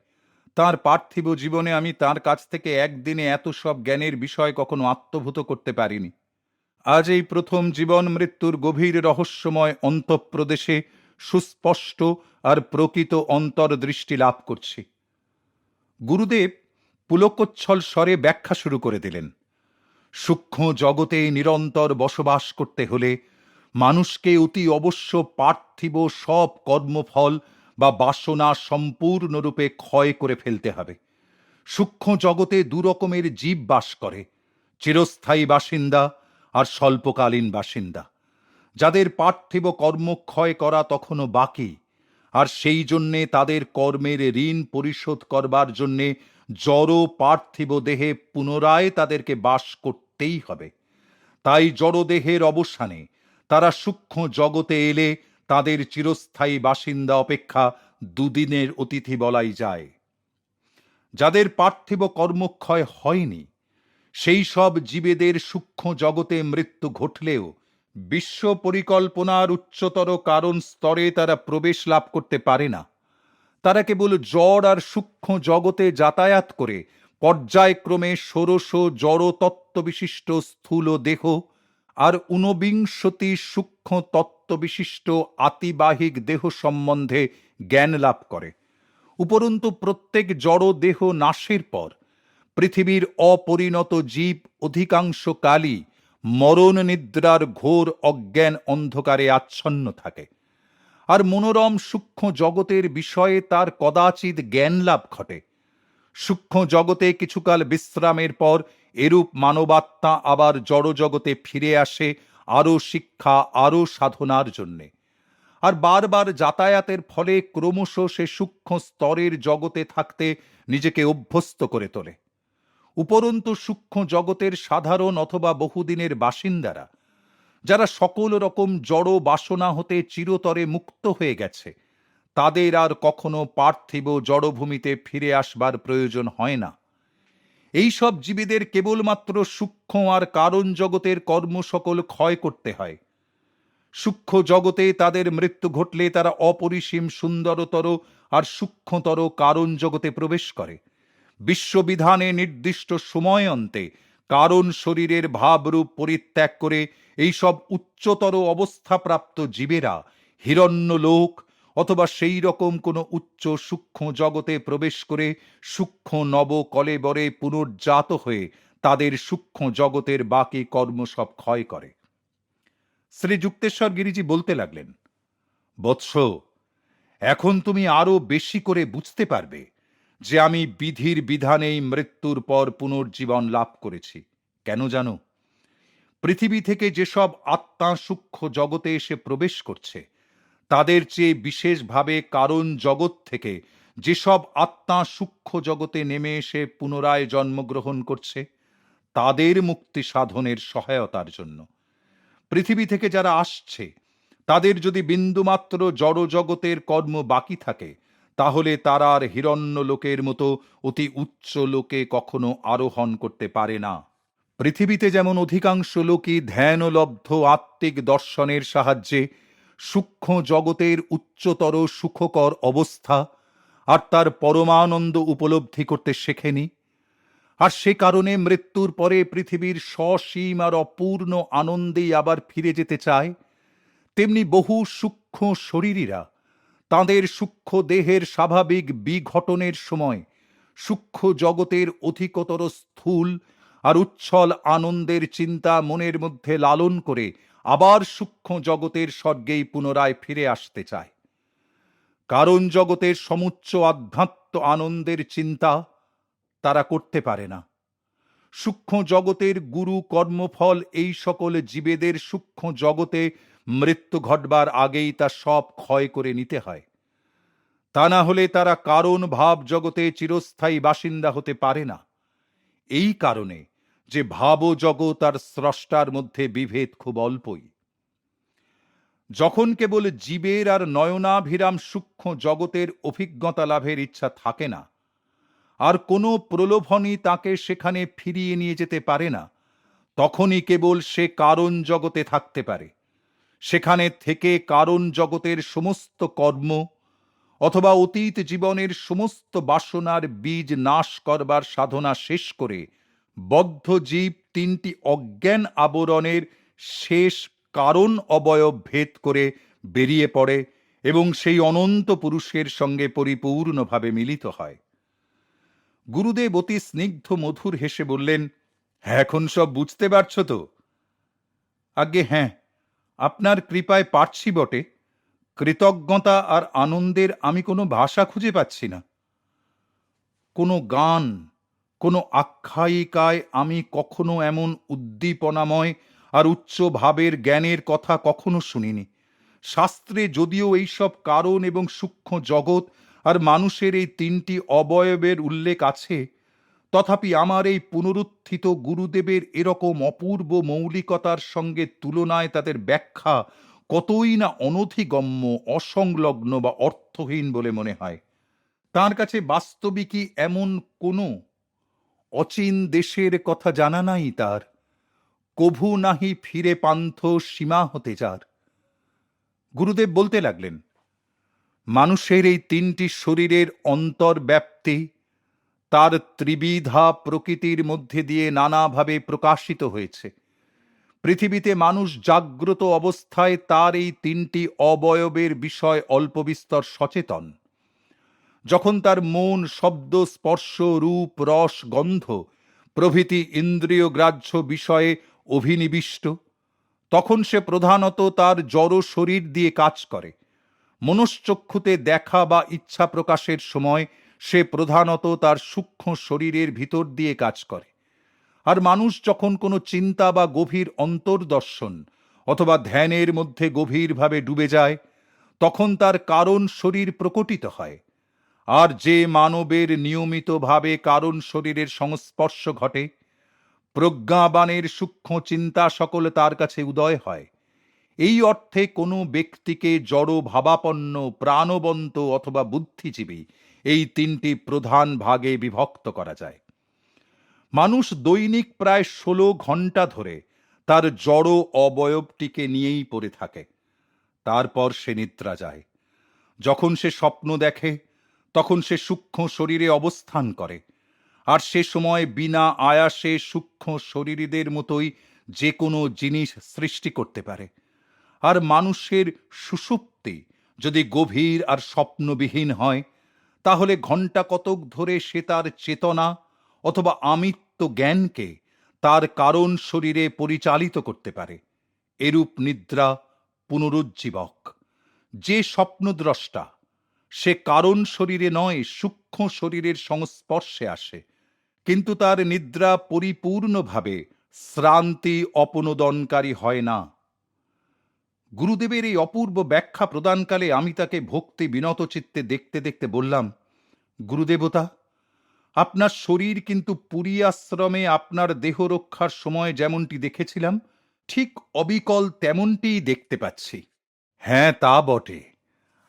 তার পার্থিব জীবনে আমি তার কাছ থেকে একদিনে এত সব জ্ঞানের বিষয় কখনো আত্মভূত করতে পারিনি। আজ এই প্রথম জীবন মৃত্যুর গভীর রহস্যময় অন্তঃপ্রদেশে সুস্পষ্ট আর প্রকৃত অন্তর্দৃষ্টি লাভ করছি। গুরুদেব পুলকোচ্ছল স্বরে ব্যাখ্যা শুরু করে দিলেন। সূক্ষ্ম জগতে নিরন্তর বসবাস করতে হলে মানুষকে অতি অবশ্য পার্থিব সব কর্মফল বা বাসনা সম্পূর্ণরূপে ক্ষয় করে ফেলতে হবে। সূক্ষ্ম জগতে দুরকমের জীব বাস করে, চিরস্থায়ী বাসিন্দা আর স্বল্পকালীন বাসিন্দা, যাদের পার্থিব কর্মক্ষয় করা তখনও বাকি, আর সেই জন্যে তাদের কর্মের ঋণ পরিশোধ করবার জন্যে জড় পার্থিব দেহে পুনরায় তাদেরকে বাস করতেই হবে। তাই জড়দেহের অবসানে তারা সূক্ষ্ম জগতে এলে তাদের চিরস্থায়ী বাসিন্দা অপেক্ষা দুদিনের অতিথি বলাই যায়। যাদের পার্থিব কর্মক্ষয় হয়নি সেই সব জীবেদের সূক্ষ্ম জগতে মৃত্যু ঘটলেও বিশ্ব পরিকল্পনার উচ্চতর কারণ স্তরে তারা প্রবেশ লাভ করতে পারে না। তারা কেবল জড় আর সূক্ষ্ম জগতে যাতায়াত করে পর্যায়ক্রমে ষোড়শ জড় তত্ত্ববিশিষ্ট স্থূল দেহ আর ঊনবিংশতি সূক্ষ্ম তত্ত্ববিশিষ্ট আতিবাহিক দেহ সম্বন্ধে জ্ঞান লাভ করে। উপরন্তু প্রত্যেক জড় দেহ নাশের পর পৃথিবীর অপরিণত জীব অধিকাংশ কালই মরণ নিদ্রার ঘোর অজ্ঞান অন্ধকারে আচ্ছন্ন থাকে, আর মনোরম সূক্ষ্ম জগতের বিষয়ে তার কদাচিৎ জ্ঞান লাভ ঘটে। সূক্ষ্ম জগতে কিছুকাল বিশ্রামের পর এরূপ মানবাত্মা আবার জড়জগতে ফিরে আসে আরও শিক্ষা, আরও সাধনার জন্যে, আর বারবার যাতায়াতের ফলে ক্রমশ সে সূক্ষ্ম স্তরের জগতে থাকতে নিজেকে অভ্যস্ত করে তোলে। উপরন্তু সূক্ষ্ম জগতের সাধারণ অথবা বহুদিনের বাসিন্দারা, যারা সকল রকম জড় বাসনা হতে চিরতরে মুক্ত হয়ে গেছে, তাদের আর কখনো পার্থিব জড়ভূমিতে ফিরে আসবার প্রয়োজন হয় না। এই সব জীবীদের কেবলমাত্র সূক্ষ্ম আর কারণ জগতের কর্ম সকল ক্ষয় করতে হয়। সূক্ষ্ম জগতে তাদের মৃত্যু ঘটলে তারা অপরিসীম সুন্দরতর আর সূক্ষ্মতর কারণ জগতে প্রবেশ করে। বিশ্ববিধানে নির্দিষ্ট সময় অন্তে কারণ শরীরের ভাবরূপ পরিত্যাগ করে এইসব উচ্চতর অবস্থাপ্রাপ্ত জীবেরা হিরণ্যলোক অথবা সেই রকম কোনো উচ্চ সূক্ষ্ম জগতে প্রবেশ করে সূক্ষ্ম নব কলেবরে পুনর্জাত হয়ে তাদের সূক্ষ্ম জগতের বাকি কর্ম সব ক্ষয় করে। শ্রী যুক্তেশ্বর গিরিজি বলতে লাগলেন, বৎস, এখন তুমি আরো বেশি করে বুঝতে পারবে যে আমি বিধির বিধানেই মৃত্যুর পর পুনর্জীবন লাভ করেছি। কেন জানো? পৃথিবী থেকে যেসব আত্মা সূক্ষ্ম জগতে এসে প্রবেশ করছে, তাদের চেয়ে বিশেষভাবে কারণ জগৎ থেকে যেসব আত্মা সূক্ষ্ম জগতে নেমে এসে পুনরায় জন্মগ্রহণ করছে, তাদের মুক্তি সাধনের সহায়তার জন্য। পৃথিবী থেকে যারা আসছে তাদের যদি বিন্দুমাত্র জড় জগতের কর্ম বাকি থাকে, তাহলে তারা আর হিরণ্য লোকের মতো অতি উচ্চ লোকে কখনো আরোহণ করতে পারে না। পৃথিবীতে যেমন অধিকাংশ লোকই ধ্যানলব্ধ আত্মিক দর্শনের সাহায্যে সূক্ষ্ম জগতের উচ্চতর সুখকর অবস্থা আর তার পরমানন্দ উপলব্ধি করতে শেখেনি, আর সে কারণে মৃত্যুর পরে পৃথিবীর সসীম আর অপূর্ণ আনন্দেই আবার ফিরে যেতে চায়, তেমনি বহু সূক্ষ্ম শরীরীরা তাঁদের সূক্ষ্ম দেহের স্বাভাবিক বিঘটনের সময় সূক্ষ্ম জগতের অধিকতর স্থূল আর উচ্ছল আনন্দের চিন্তা মনের মধ্যে লালন করে আবার সূক্ষ্ম জগতের স্বর্গেই পুনরায় ফিরে আসতে চায়। কারণ জগতের সমুচ্চ আধ্যাত্ম আনন্দের চিন্তা তারা করতে পারে না। সূক্ষ্ম জগতের গুরু কর্মফল এই সকল জীবেদের সূক্ষ্ম জগতে মৃত্যু ঘটবার আগেই তা সব ক্ষয় করে নিতে হয়। তা না হলে তারা কারণ ভাব জগতে চিরস্থায়ী বাসিন্দা হতে পারে না। এই কারণে যে ভাব জগৎ আর স্রষ্টার মধ্যে বিভেদ খুব অল্পই। যখন কেবল জীবের আর নয়নাভিরাম সূক্ষ্ম জগতের অভিজ্ঞতা লাভের ইচ্ছা থাকে না, আর কোনো প্রলোভনই তাকে সেখানে ফিরিয়ে নিয়ে যেতে পারে না, তখনই কেবল সে কারণ জগতে থাকতে পারে। সেখানে থেকে কারণ জগতের সমস্ত কর্ম অথবা অতীত জীবনের সমস্ত বাসনার বীজ নাশ করবার সাধনা শেষ করে বদ্ধ জীব তিনটি অজ্ঞান আবরণের শেষ কারণ অবয়ব ভেদ করে বেরিয়ে পড়ে এবং সেই অনন্ত পুরুষের সঙ্গে পরিপূর্ণভাবে মিলিত হয়। গুরুদেব অতি স্নিগ্ধ মধুর হেসে বললেন, হ্যাঁ, এখন সব বুঝতে পারছ তো? আজ্ঞে হ্যাঁ, আপনার কৃপায় পারছি বটে। কৃতজ্ঞতা আর আনন্দের আমি কোনো ভাষা খুঁজে পাচ্ছি না। কোনো গান, কোনো আখ্যায়িকায় আমি কখনো এমন উদ্দীপনাময় আর উচ্চ ভাবের জ্ঞানের কথা কখনো শুনিনি। শাস্ত্রে যদিও এইসব কারণ এবং সূক্ষ্ম জগৎ আর মানুষের এই তিনটি অবয়বের উল্লেখ আছে, তথাপি আমার এই পুনরুত্থিত গুরুদেবের এরকম অপূর্ব মৌলিকতার সঙ্গে তুলনায় তাদের ব্যাখ্যা কতই না অনধিগম্য, অসংলগ্ন বা অর্থহীন বলে মনে হয়। তাঁর কাছে বাস্তবিকই এমন কোনো অচিন দেশের কথা জানা নাই তার, কভু নাহি ফিরে পান্থ সীমা হতে যার। গুরুদেব বলতে লাগলেন, মানুষের এই তিনটি শরীরের অন্তর্ব্যাপ্তি তার ত্রিবিধা প্রকৃতির মধ্যে দিয়ে নানাভাবে প্রকাশিত হয়েছে। পৃথিবীতে মানুষ জাগ্রত অবস্থায় তার এই তিনটি অবয়বের বিষয় অল্প বিস্তর সচেতন। যখন তার মন শব্দ, স্পর্শ, রূপ, রস, গন্ধ প্রভৃতি ইন্দ্রিয় গ্রাহ্য বিষয়ে অভিনিবিষ্ট, তখন সে প্রধানত তার জড় শরীর দিয়ে কাজ করে। মনশ্চক্ষুতে দেখা বা ইচ্ছা প্রকাশের সময় সে প্রধানত তার সূক্ষ্ম শরীরের ভিতর দিয়ে কাজ করে। আর মানুষ যখন কোনো চিন্তা বা গভীর অন্তর্দর্শন অথবা ধ্যানের মধ্যে গভীরভাবে ডুবে যায়, তখন তার কারণ শরীর প্রকটিত হয়। আর যে মানবের নিয়মিতভাবে কারণ শরীরের সংস্পর্শ ঘটে, প্রজ্ঞাবানের সূক্ষ্ম চিন্তা সকল তার কাছে উদয় হয়। এই অর্থে কোনো ব্যক্তিকে জড় ভাবাপন্ন, প্রাণবন্ত অথবা বুদ্ধিজীবী এই তিনটি প্রধান ভাগে বিভক্ত করা যায়। মানুষ দৈনিক প্রায় 16 ঘন্টা ধরে তার জড় অবয়বটিকে নিয়েই পড়ে থাকে। তারপর সে নিদ্রা যায়। যখন সে স্বপ্ন দেখে, তখন সে সূক্ষ্ম শরীরে অবস্থান করে, আর সে সময় বিনা আয়াসে সূক্ষ্ম শরীরীদের মতোই যে কোনো জিনিস সৃষ্টি করতে পারে। আর মানুষের সুষুপ্তি যদি গভীর আর স্বপ্নবিহীন হয়, তাহলে ঘণ্টা কতক ধরে সে তার চেতনা অথবা আমিত্ব জ্ঞানকে তার কারণ শরীরে পরিচালিত করতে পারে। এরূপ নিদ্রা পুনরুজ্জীবক। যে স্বপ্নদ্রষ্টা, সে কারণ শরীরে নয়, সূক্ষ্ম শরীরের সংস্পর্শে আসে, কিন্তু তার নিদ্রা পরিপূর্ণভাবে শ্রান্তি অপনোদনকারী হয় না। গুরুদেবের এই অপূর্ব ব্যাখ্যা প্রদানকালে আমি তাকে ভক্তি বিনত চিত্তে দেখতে দেখতে বললাম, গুরুদেবতা, আপনার শরীর কিন্তু পুরী আশ্রমে আপনার দেহ রক্ষার সময় যেমনটি দেখেছিলাম, ঠিক অবিকল তেমনটিই দেখতে পাচ্ছি। হ্যাঁ, তা বটে।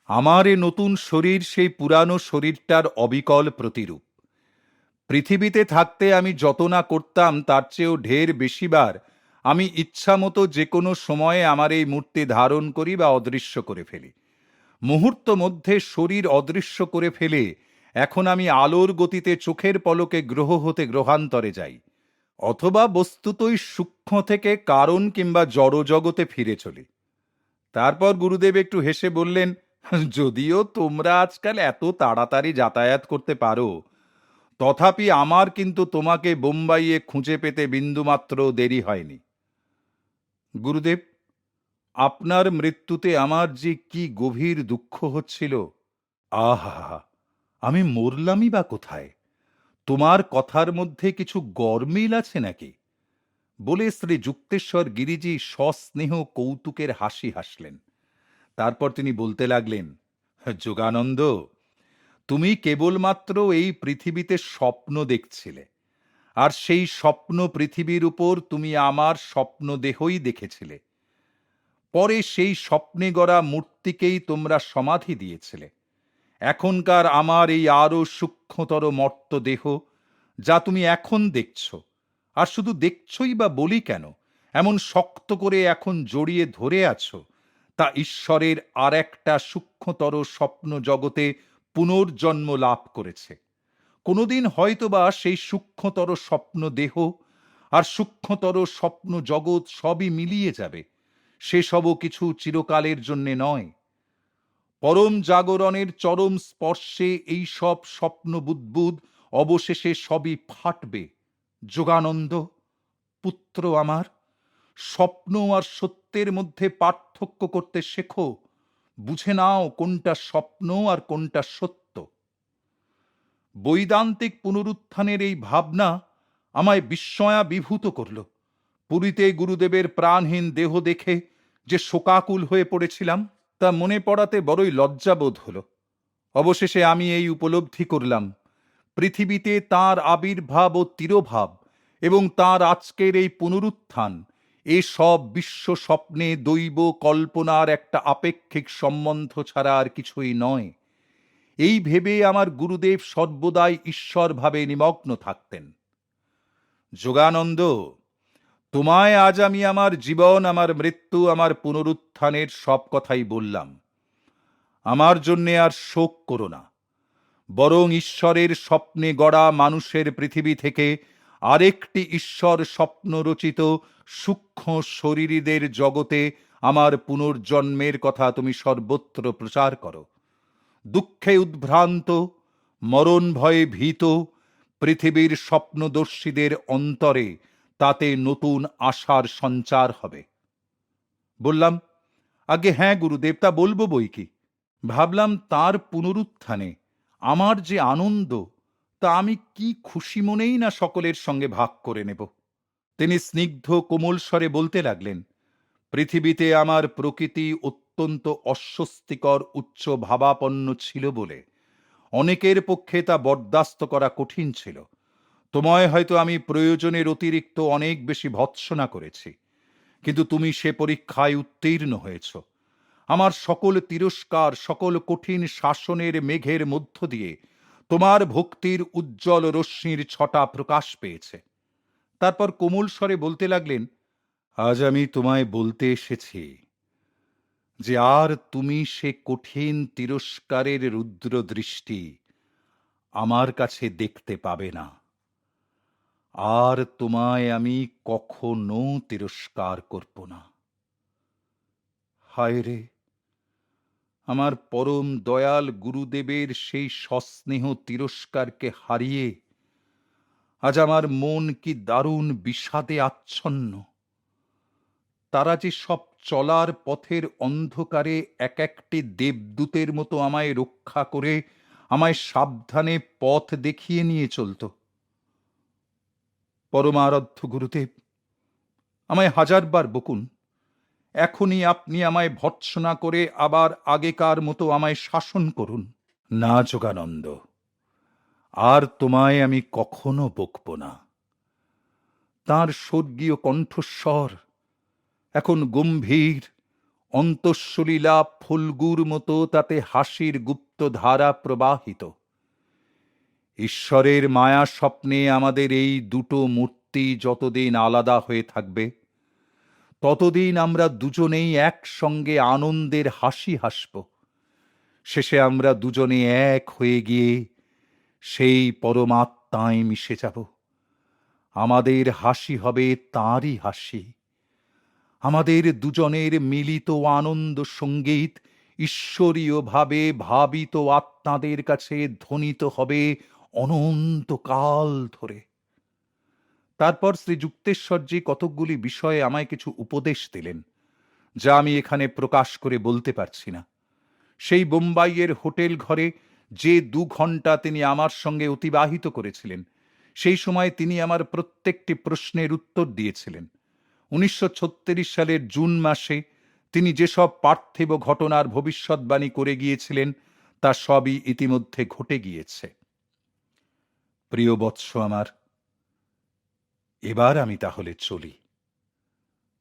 আমার এ নতুন শরীর সেই পুরানো শরীরটার অবিকল প্রতিরূপ। পৃথিবীতে থাকতে আমি যত না করতাম তার চেয়েও ঢের বেশিবার আমি ইচ্ছামতো যে কোনো সময়ে আমার এই মূর্তি ধারণ করি বা অদৃশ্য করে ফেলি। মুহূর্ত মধ্যে শরীর অদৃশ্য করে ফেলে এখন আমি আলোর গতিতে চোখের পলকে গ্রহ হতে গ্রহান্তরে যাই, অথবা বস্তুতই সূক্ষ্ম থেকে কারণ কিংবা জড়জগতে ফিরে চলি। তারপর গুরুদেব একটু হেসে বললেন, যদিও তোমরা আজকাল এত তাড়াতাড়ি যাতায়াত করতে পারো, তথাপি আমার কিন্তু তোমাকে বোম্বাইয়ে খুঁজে পেতে বিন্দুমাত্র দেরি হয়নি। গুরুদেব, আপনার মৃত্যুতে আমার যে কি গভীর দুঃখ হচ্ছিল! আহা, আমি মরলামই বা কোথায়? তোমার কথার মধ্যে কিছু গরমিল আছে নাকি? বলে শ্রী যুক্তেশ্বর গিরিজি সস্নেহ কৌতুকের হাসি হাসলেন। তারপর তিনি বলতে লাগলেন, যোগানন্দ, তুমি কেবলমাত্র এই পৃথিবীতে স্বপ্ন দেখছিলে, আর সেই স্বপ্ন পৃথিবীর উপর তুমি আমার স্বপ্ন দেহই দেখেছিলে। পরে সেই স্বপ্নে গড়া মূর্তিকেই তোমরা সমাধি দিয়েছিলে। এখনকার আমার এই আরো সূক্ষ্মতর মর্ত দেহ, যা তুমি এখন দেখছ, আর শুধু দেখছই বা বলি কেন, এমন শক্ত করে এখন জড়িয়ে ধরে আছো, তা ঈশ্বরের আর একটা সূক্ষ্মতর স্বপ্ন জগতে পুনর্জন্ম লাভ করেছে। কোনোদিন হয়তোবা সেই সূক্ষ্মতর স্বপ্ন দেহ আর সূক্ষ্মতর স্বপ্ন জগৎ সবই মিলিয়ে যাবে। সেসবও কিছু চিরকালের জন্যে নয়। পরম জাগরণের চরম স্পর্শে এই সব স্বপ্ন বুদ্বুদ অবশেষে সবই ফাটবে। যোগানন্দ, পুত্র আমার, স্বপ্ন আর সত্যের মধ্যে পার্থক্য করতে শেখো। বুঝে নাও কোনটা স্বপ্ন আর কোনটা সত্য। বৈদান্তিক পুনরুত্থানের এই ভাবনা আমায় বিস্ময়াবিভূত করল। পুরীতে গুরুদেবের প্রাণহীন দেহ দেখে যে শোকাকুল হয়ে পড়েছিলাম, তা মনে পড়াতে বড়ই লজ্জাবোধ হল। অবশেষে আমি এই উপলব্ধি করলাম, পৃথিবীতে তাঁর আবির্ভাব ও তিরোভাব এবং তাঁর আজকের এই পুনরুত্থান, এ সব বিশ্ব স্বপ্নে দৈব কল্পনার একটা আপেক্ষিক সম্বন্ধ ছাড়া আর কিছুই নয়। এই ভেবে আমার গুরুদেব সর্বদাই ঈশ্বর ভাবে নিমগ্ন থাকতেন। যোগানন্দ, তোমায় আজ আমি আমার জীবন, আমার মৃত্যু, আমার পুনরুত্থানের সব কথাই বললাম। আমার জন্যে আর শোক করো না, বরং ঈশ্বরের স্বপ্নে গড়া মানুষের পৃথিবী থেকে আরেকটি ঈশ্বর স্বপ্ন রচিত সূক্ষ্ম শরীরীদের জগতে আমার পুনর্জন্মের কথা তুমি সর্বত্র প্রচার করো। দুঃখে উদ্ভ্রান্ত, মরণ ভয়ে ভীত পৃথিবীর স্বপ্নদর্শীদের অন্তরে তাতে নতুন আশার সঞ্চার হবে। বললাম, আগে হ্যাঁ গুরুদেব, তা বলবো বই কি। ভাবলাম তার পুনরুত্থানে আমার যে আনন্দ, তা আমি কি খুশি মনেই না সকলের সঙ্গে ভাগ করে নেব। তিনি স্নিগ্ধ কোমল স্বরে বলতে লাগলেন, পৃথিবীতে আমার প্রকৃতি অত্যন্ত অস্বস্তিকর উচ্চ ভাবাপন্ন ছিল বলে অনেকের পক্ষে তা বরদাস্ত করা কঠিন ছিল। তোমায় হয়তো আমি প্রয়োজনের অতিরিক্ত অনেক বেশি ভৎসনা করেছি, কিন্তু তুমি সে পরীক্ষায় উত্তীর্ণ হয়েছ। আমার সকল তিরস্কার, সকল কঠিন শাসনের মেঘের মধ্য দিয়ে তোমার ভক্তির উজ্জ্বল রশ্মির ছটা প্রকাশ পেয়েছে। তারপর কোমল স্বরে বলতে লাগলেন, আজ আমি তোমায় বলতে এসেছি যে আর তুমি সে কঠিন তিরস্কারের রুদ্র দৃষ্টি আমার কাছে দেখতে পাবে না। আর তোমায় আমি কখনো তিরস্কার করব না। হায় রে, আমার পরম দয়াল গুরুদেবের সেই সস্নেহ তিরস্কারকে হারিয়ে আজ আমার মন কি দারুণ বিষাদে আচ্ছন্ন। তারা যে সব চলার পথের অন্ধকারে এক একটি দেবদূতের মতো আমায় রক্ষা করে আমায় সাবধানে পথ দেখিয়ে নিয়ে চলত। পরমারাধ্য গুরুদেব, আমায় হাজারবার বকুন, এখনই আপনি আমায় ভর্ৎসনা করে আবার আগেকার মতো আমায় শাসন করুন। না যোগানন্দ, আর তোমায় আমি কখনো বকব না। তাঁর স্বর্গীয় কণ্ঠস্বর এখন গম্ভীর, অন্তঃসলীলা ফল্গুর মতো তাতে হাসির গুপ্ত ধারা প্রবাহিত। ঈশ্বরের মায়া স্বপ্নে আমাদের এই দুটো মূর্তি যতদিন আলাদা হয়ে থাকবে, ততদিন আমরা দুজনেই একসঙ্গে আনন্দের হাসি হাসব। শেষে আমরা দুজনে এক হয়ে গিয়ে সেই পরমাত্মায় মিশে যাব। আমাদের হাসি হবে তাঁরই হাসি। আমাদের দুজনের মিলিত আনন্দ সঙ্গীত ঈশ্বরীয়ভাবে ভাবিত আত্মাদের কাছে ধ্বনিত হবে অনন্তকাল ধরে। তারপর শ্রী যুক্তেশ্বরজি কতকগুলি বিষয়ে আমায় কিছু উপদেশ দিলেন, যা আমি এখানে প্রকাশ করে বলতে পারছি না। সেই বোম্বাইয়ের হোটেল ঘরে যে 2 ঘন্টা তিনি আমার সঙ্গে অতিবাহিত করেছিলেন, সেই সময় তিনি আমার প্রত্যেকটি প্রশ্নের উত্তর দিয়েছিলেন। 1936 সালের জুন মাসে তিনি যেসব পার্থিব ঘটনার ভবিষ্যৎবাণী করে গিয়েছিলেন, তা সবই ইতিমধ্যে ঘটে গিয়েছে। প্রিয় বৎস আমার, এবার আমি তাহলে চলি।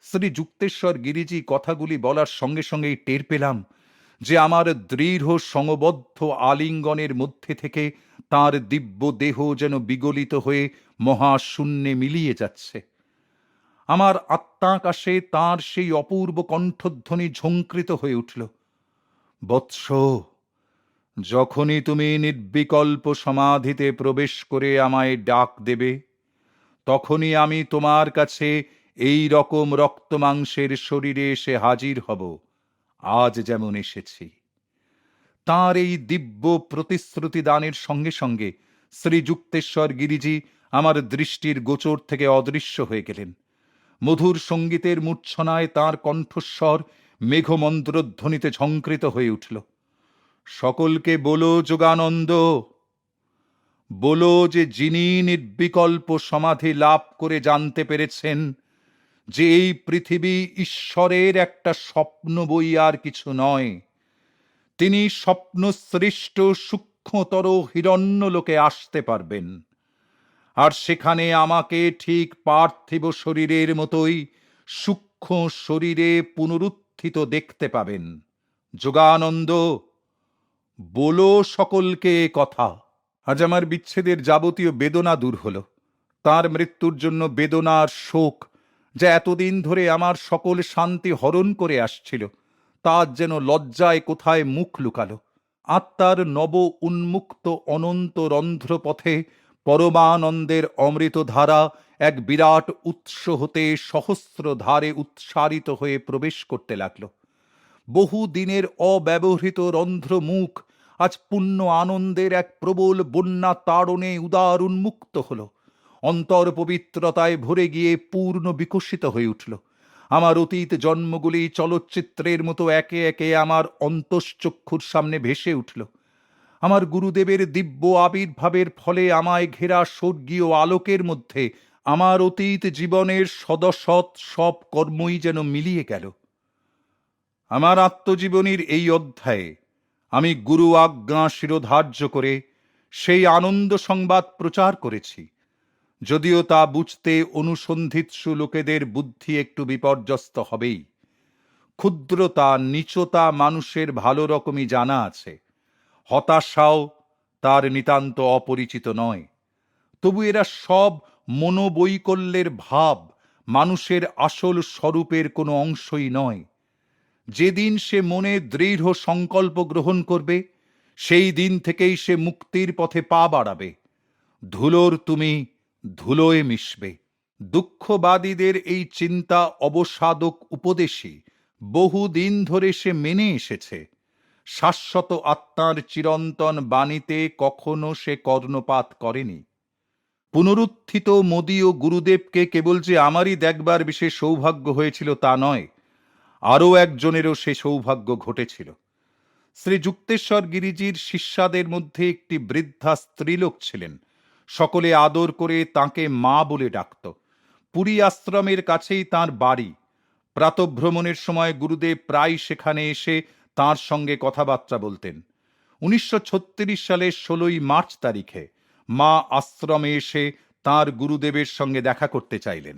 শ্রী যুক্তেশ্বর গিরিজি কথাগুলি বলার সঙ্গে সঙ্গেই টের পেলাম যে আমার দৃঢ় সংবদ্ধ আলিঙ্গনের মধ্যে থেকে তাঁর দিব্য দেহ যেন বিগলিত হয়ে মহাশূন্যে মিলিয়ে যাচ্ছে। আমার আত্মাকাশে তাঁর সেই অপূর্ব কণ্ঠধ্বনি ঝঙ্কৃত হয়ে উঠল, বৎস, যখনই তুমি নির্বিকল্প সমাধিতে প্রবেশ করে আমায় ডাক দেবে, তখনই আমি তোমার কাছে এই রকম রক্তমাংসের শরীরে এসে হাজির হব, আজ যেমন এসেছি। তাঁর এই দিব্য প্রতিশ্রুতি দানের সঙ্গে সঙ্গে শ্রী যুক্তেশ্বর গিরিজি আমার দৃষ্টির গোচর থেকে অদৃশ্য হয়ে গেলেন। মধুর সঙ্গীতের মূর্ছনায় তাঁর কণ্ঠস্বর মেঘমন্ত্রধ্বনিতে ঝঙ্কৃত হয়ে উঠল। সকলকে বলো যোগানন্দ, বলো যে যিনি নির্বিকল্প সমাধি লাভ করে জানতে পেরেছেন যে এই পৃথিবী ঈশ্বরের একটা স্বপ্ন বই আর কিছু নয়, তিনি স্বপ্ন সৃষ্ট সূক্ষ্মতর হিরণ্যলোকে আসতে পারবেন, আর সেখানে আমাকে ঠিক পার্থিব শরীরের মতোই সূক্ষ্ম শরীরে পুনরুত্থিত দেখতে পাবেন। যোগানন্দ, বলো সকলকে কথা। আজ আমার বিচ্ছেদের যাবতীয় বেদনা দূর হল। তার মৃত্যুর জন্য বেদনা আর শোক, যা এতদিন ধরে আমার সকল শান্তি হরণ করে আসছিল, তার যেন লজ্জায় কোথায় মুখ লুকালো। আত্মার নব উন্মুক্ত অনন্ত রন্ধ্রপথে পরমানন্দের অমৃতধারা এক বিরাট উৎস হতে সহস্র ধারে উৎসারিত হয়ে প্রবেশ করতে লাগল। বহু দিনের অব্যবহৃত রন্ধ্রমুখ আজ পূর্ণ আনন্দের এক প্রবল বন্যা তাড়নে উদার উন্মুক্ত হল। অন্তর পবিত্রতায় ভরে গিয়ে পূর্ণ বিকশিত হয়ে উঠল। আমার অতীত জন্মগুলি চলচ্চিত্রের মতো একে একে আমার অন্তশ্চক্ষুর সামনে ভেসে উঠল। আমার গুরুদেবের দিব্য আবির্ভাবের ফলে আমায় ঘেরা স্বর্গীয় আলোকের মধ্যে আমার অতীত জীবনের সদসৎ সব কর্মই যেন মিলিয়ে গেল। আমার আত্মজীবনীর এই অধ্যায়ে আমি গুরু আজ্ঞা শিরোধার্য করে সেই আনন্দ সংবাদ প্রচার করেছি, যদিও তা বুঝতে অনুসন্ধিৎসু লোকেদের বুদ্ধি একটু বিপর্যস্ত হবেই। ক্ষুদ্রতা নীচতা মানুষের ভালো রকমই জানা আছে, হতাশাও তার নিতান্ত অপরিচিত নয়। তবু এরা সব মনোবৈকল্যের ভাব, মানুষের আসল স্বরূপের কোনো অংশই নয়। যেদিন সে মনে দৃঢ় সংকল্প গ্রহণ করবে, সেই দিন থেকেই সে মুক্তির পথে পা বাড়াবে। ধুলোর তুমি ধুলোয় মিশবে। দুঃখবাদীদের এই চিন্তা অবসাদক উপদেশই বহুদিন ধরে সে মেনে এসেছে। শাশ্বত আত্মার চিরন্তন বাণীতে কখনো সে কর্ণপাত করেনি। পুনরুত্থিত মোদীয় গুরুদেবকে কেবল যে আমারই দেখবার বিশেষ সৌভাগ্য হয়েছিল তা নয়, আরও একজনেরও সে সৌভাগ্য ঘটেছিল। শ্রী যুক্তেশ্বর গিরিজির শিষ্যাদের মধ্যে একটি বৃদ্ধা স্ত্রীলোক ছিলেন। সকলে আদর করে তাঁকে মা বলে ডাকত। পুরী আশ্রমের কাছেই তাঁর বাড়ি। প্রাতঃভ্রমণের সময় গুরুদেব প্রায় সেখানে এসে তাঁর সঙ্গে কথাবার্তা বলতেন। 1936 সালের 16 মার্চ তারিখে মা আশ্রমে এসে তাঁর গুরুদেবের সঙ্গে দেখা করতে চাইলেন।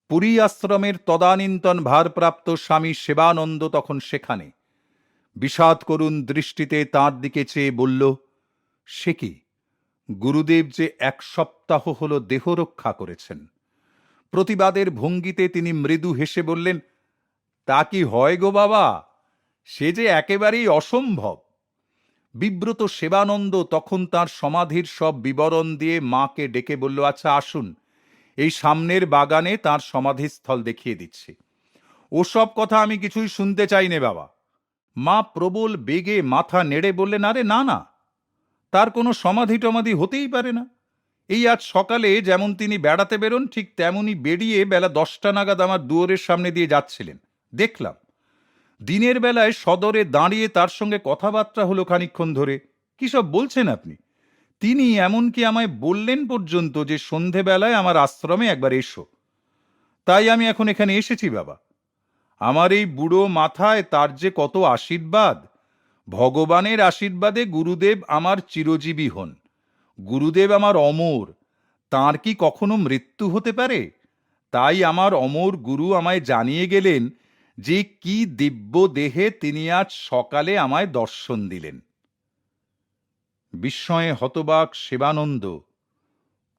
পুরী আশ্রমের তদানীন্তন ভারপ্রাপ্ত স্বামী সেবানন্দ তখন সেখানে। বিষাদ করুণ দৃষ্টিতে তাঁর দিকে চেয়ে বলল, সে কি, গুরুদেব যে 1 সপ্তাহ হল দেহ রক্ষা করেছেন। প্রতিবাদের ভঙ্গিতে তিনি মৃদু হেসে বললেন, তা কি হয় গো বাবা, সে যে একেবারেই অসম্ভব। বিব্রত সেবানন্দ তখন তার সমাধির সব বিবরণ দিয়ে মাকে ডেকে বলল, আচ্ছা আসুন, এই সামনের বাগানে তার সমাধিস্থল দেখিয়ে দিচ্ছি। ওসব কথা আমি কিছুই শুনতে চাই নে বাবা। মা প্রবল বেগে মাথা নেড়ে বললেন, আরে না না, তার কোনো সমাধি টমাধি হতেই পারে না। এই আজ সকালে যেমন তিনি বেড়াতে বেরোন, ঠিক তেমনই বেরিয়ে বেলা 10টা নাগাদ আমার দুয়ারের সামনে দিয়ে যাচ্ছিলেন, দেখলাম। দিনের বেলায় সদরে দাঁড়িয়ে তার সঙ্গে কথাবার্তা হলো খানিকক্ষণ ধরে। কি সব বলছেন আপনি? তিনি এমনকি আমায় বললেন পর্যন্ত যে সন্ধেবেলায় আমার আশ্রমে একবার এসো। তাই আমি এখন এখানে এসেছি বাবা। আমার এই বুড়ো মাথায় তার যে কত আশীর্বাদ। ভগবানের আশীর্বাদে গুরুদেব আমার চিরজীবী হন। গুরুদেব আমার অমর, তাঁর কি কখনো মৃত্যু হতে পারে? তাই আমার অমর গুরু আমায় জানিয়ে গেলেন যে কি দিব্য দেহে তিনি আজ সকালে আমায় দর্শন দিলেন। বিস্ময়ে হতবাক সেবানন্দ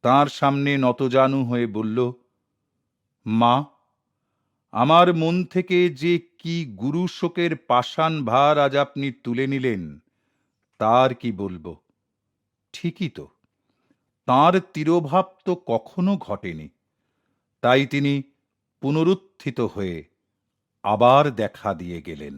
তাঁর সামনে নতজানু হয়ে বলল, মা, আমার মন থেকে যে কি গুরু শোকের পাষাণ ভার আজ আপনি তুলে নিলেন, তার কি বলবো। ঠিকই তো, তাঁর তিরোভাব তো কখনো ঘটেনি। তাই তিনি পুনরুত্থিত হয়ে আবার দেখা দিয়ে গেলেন।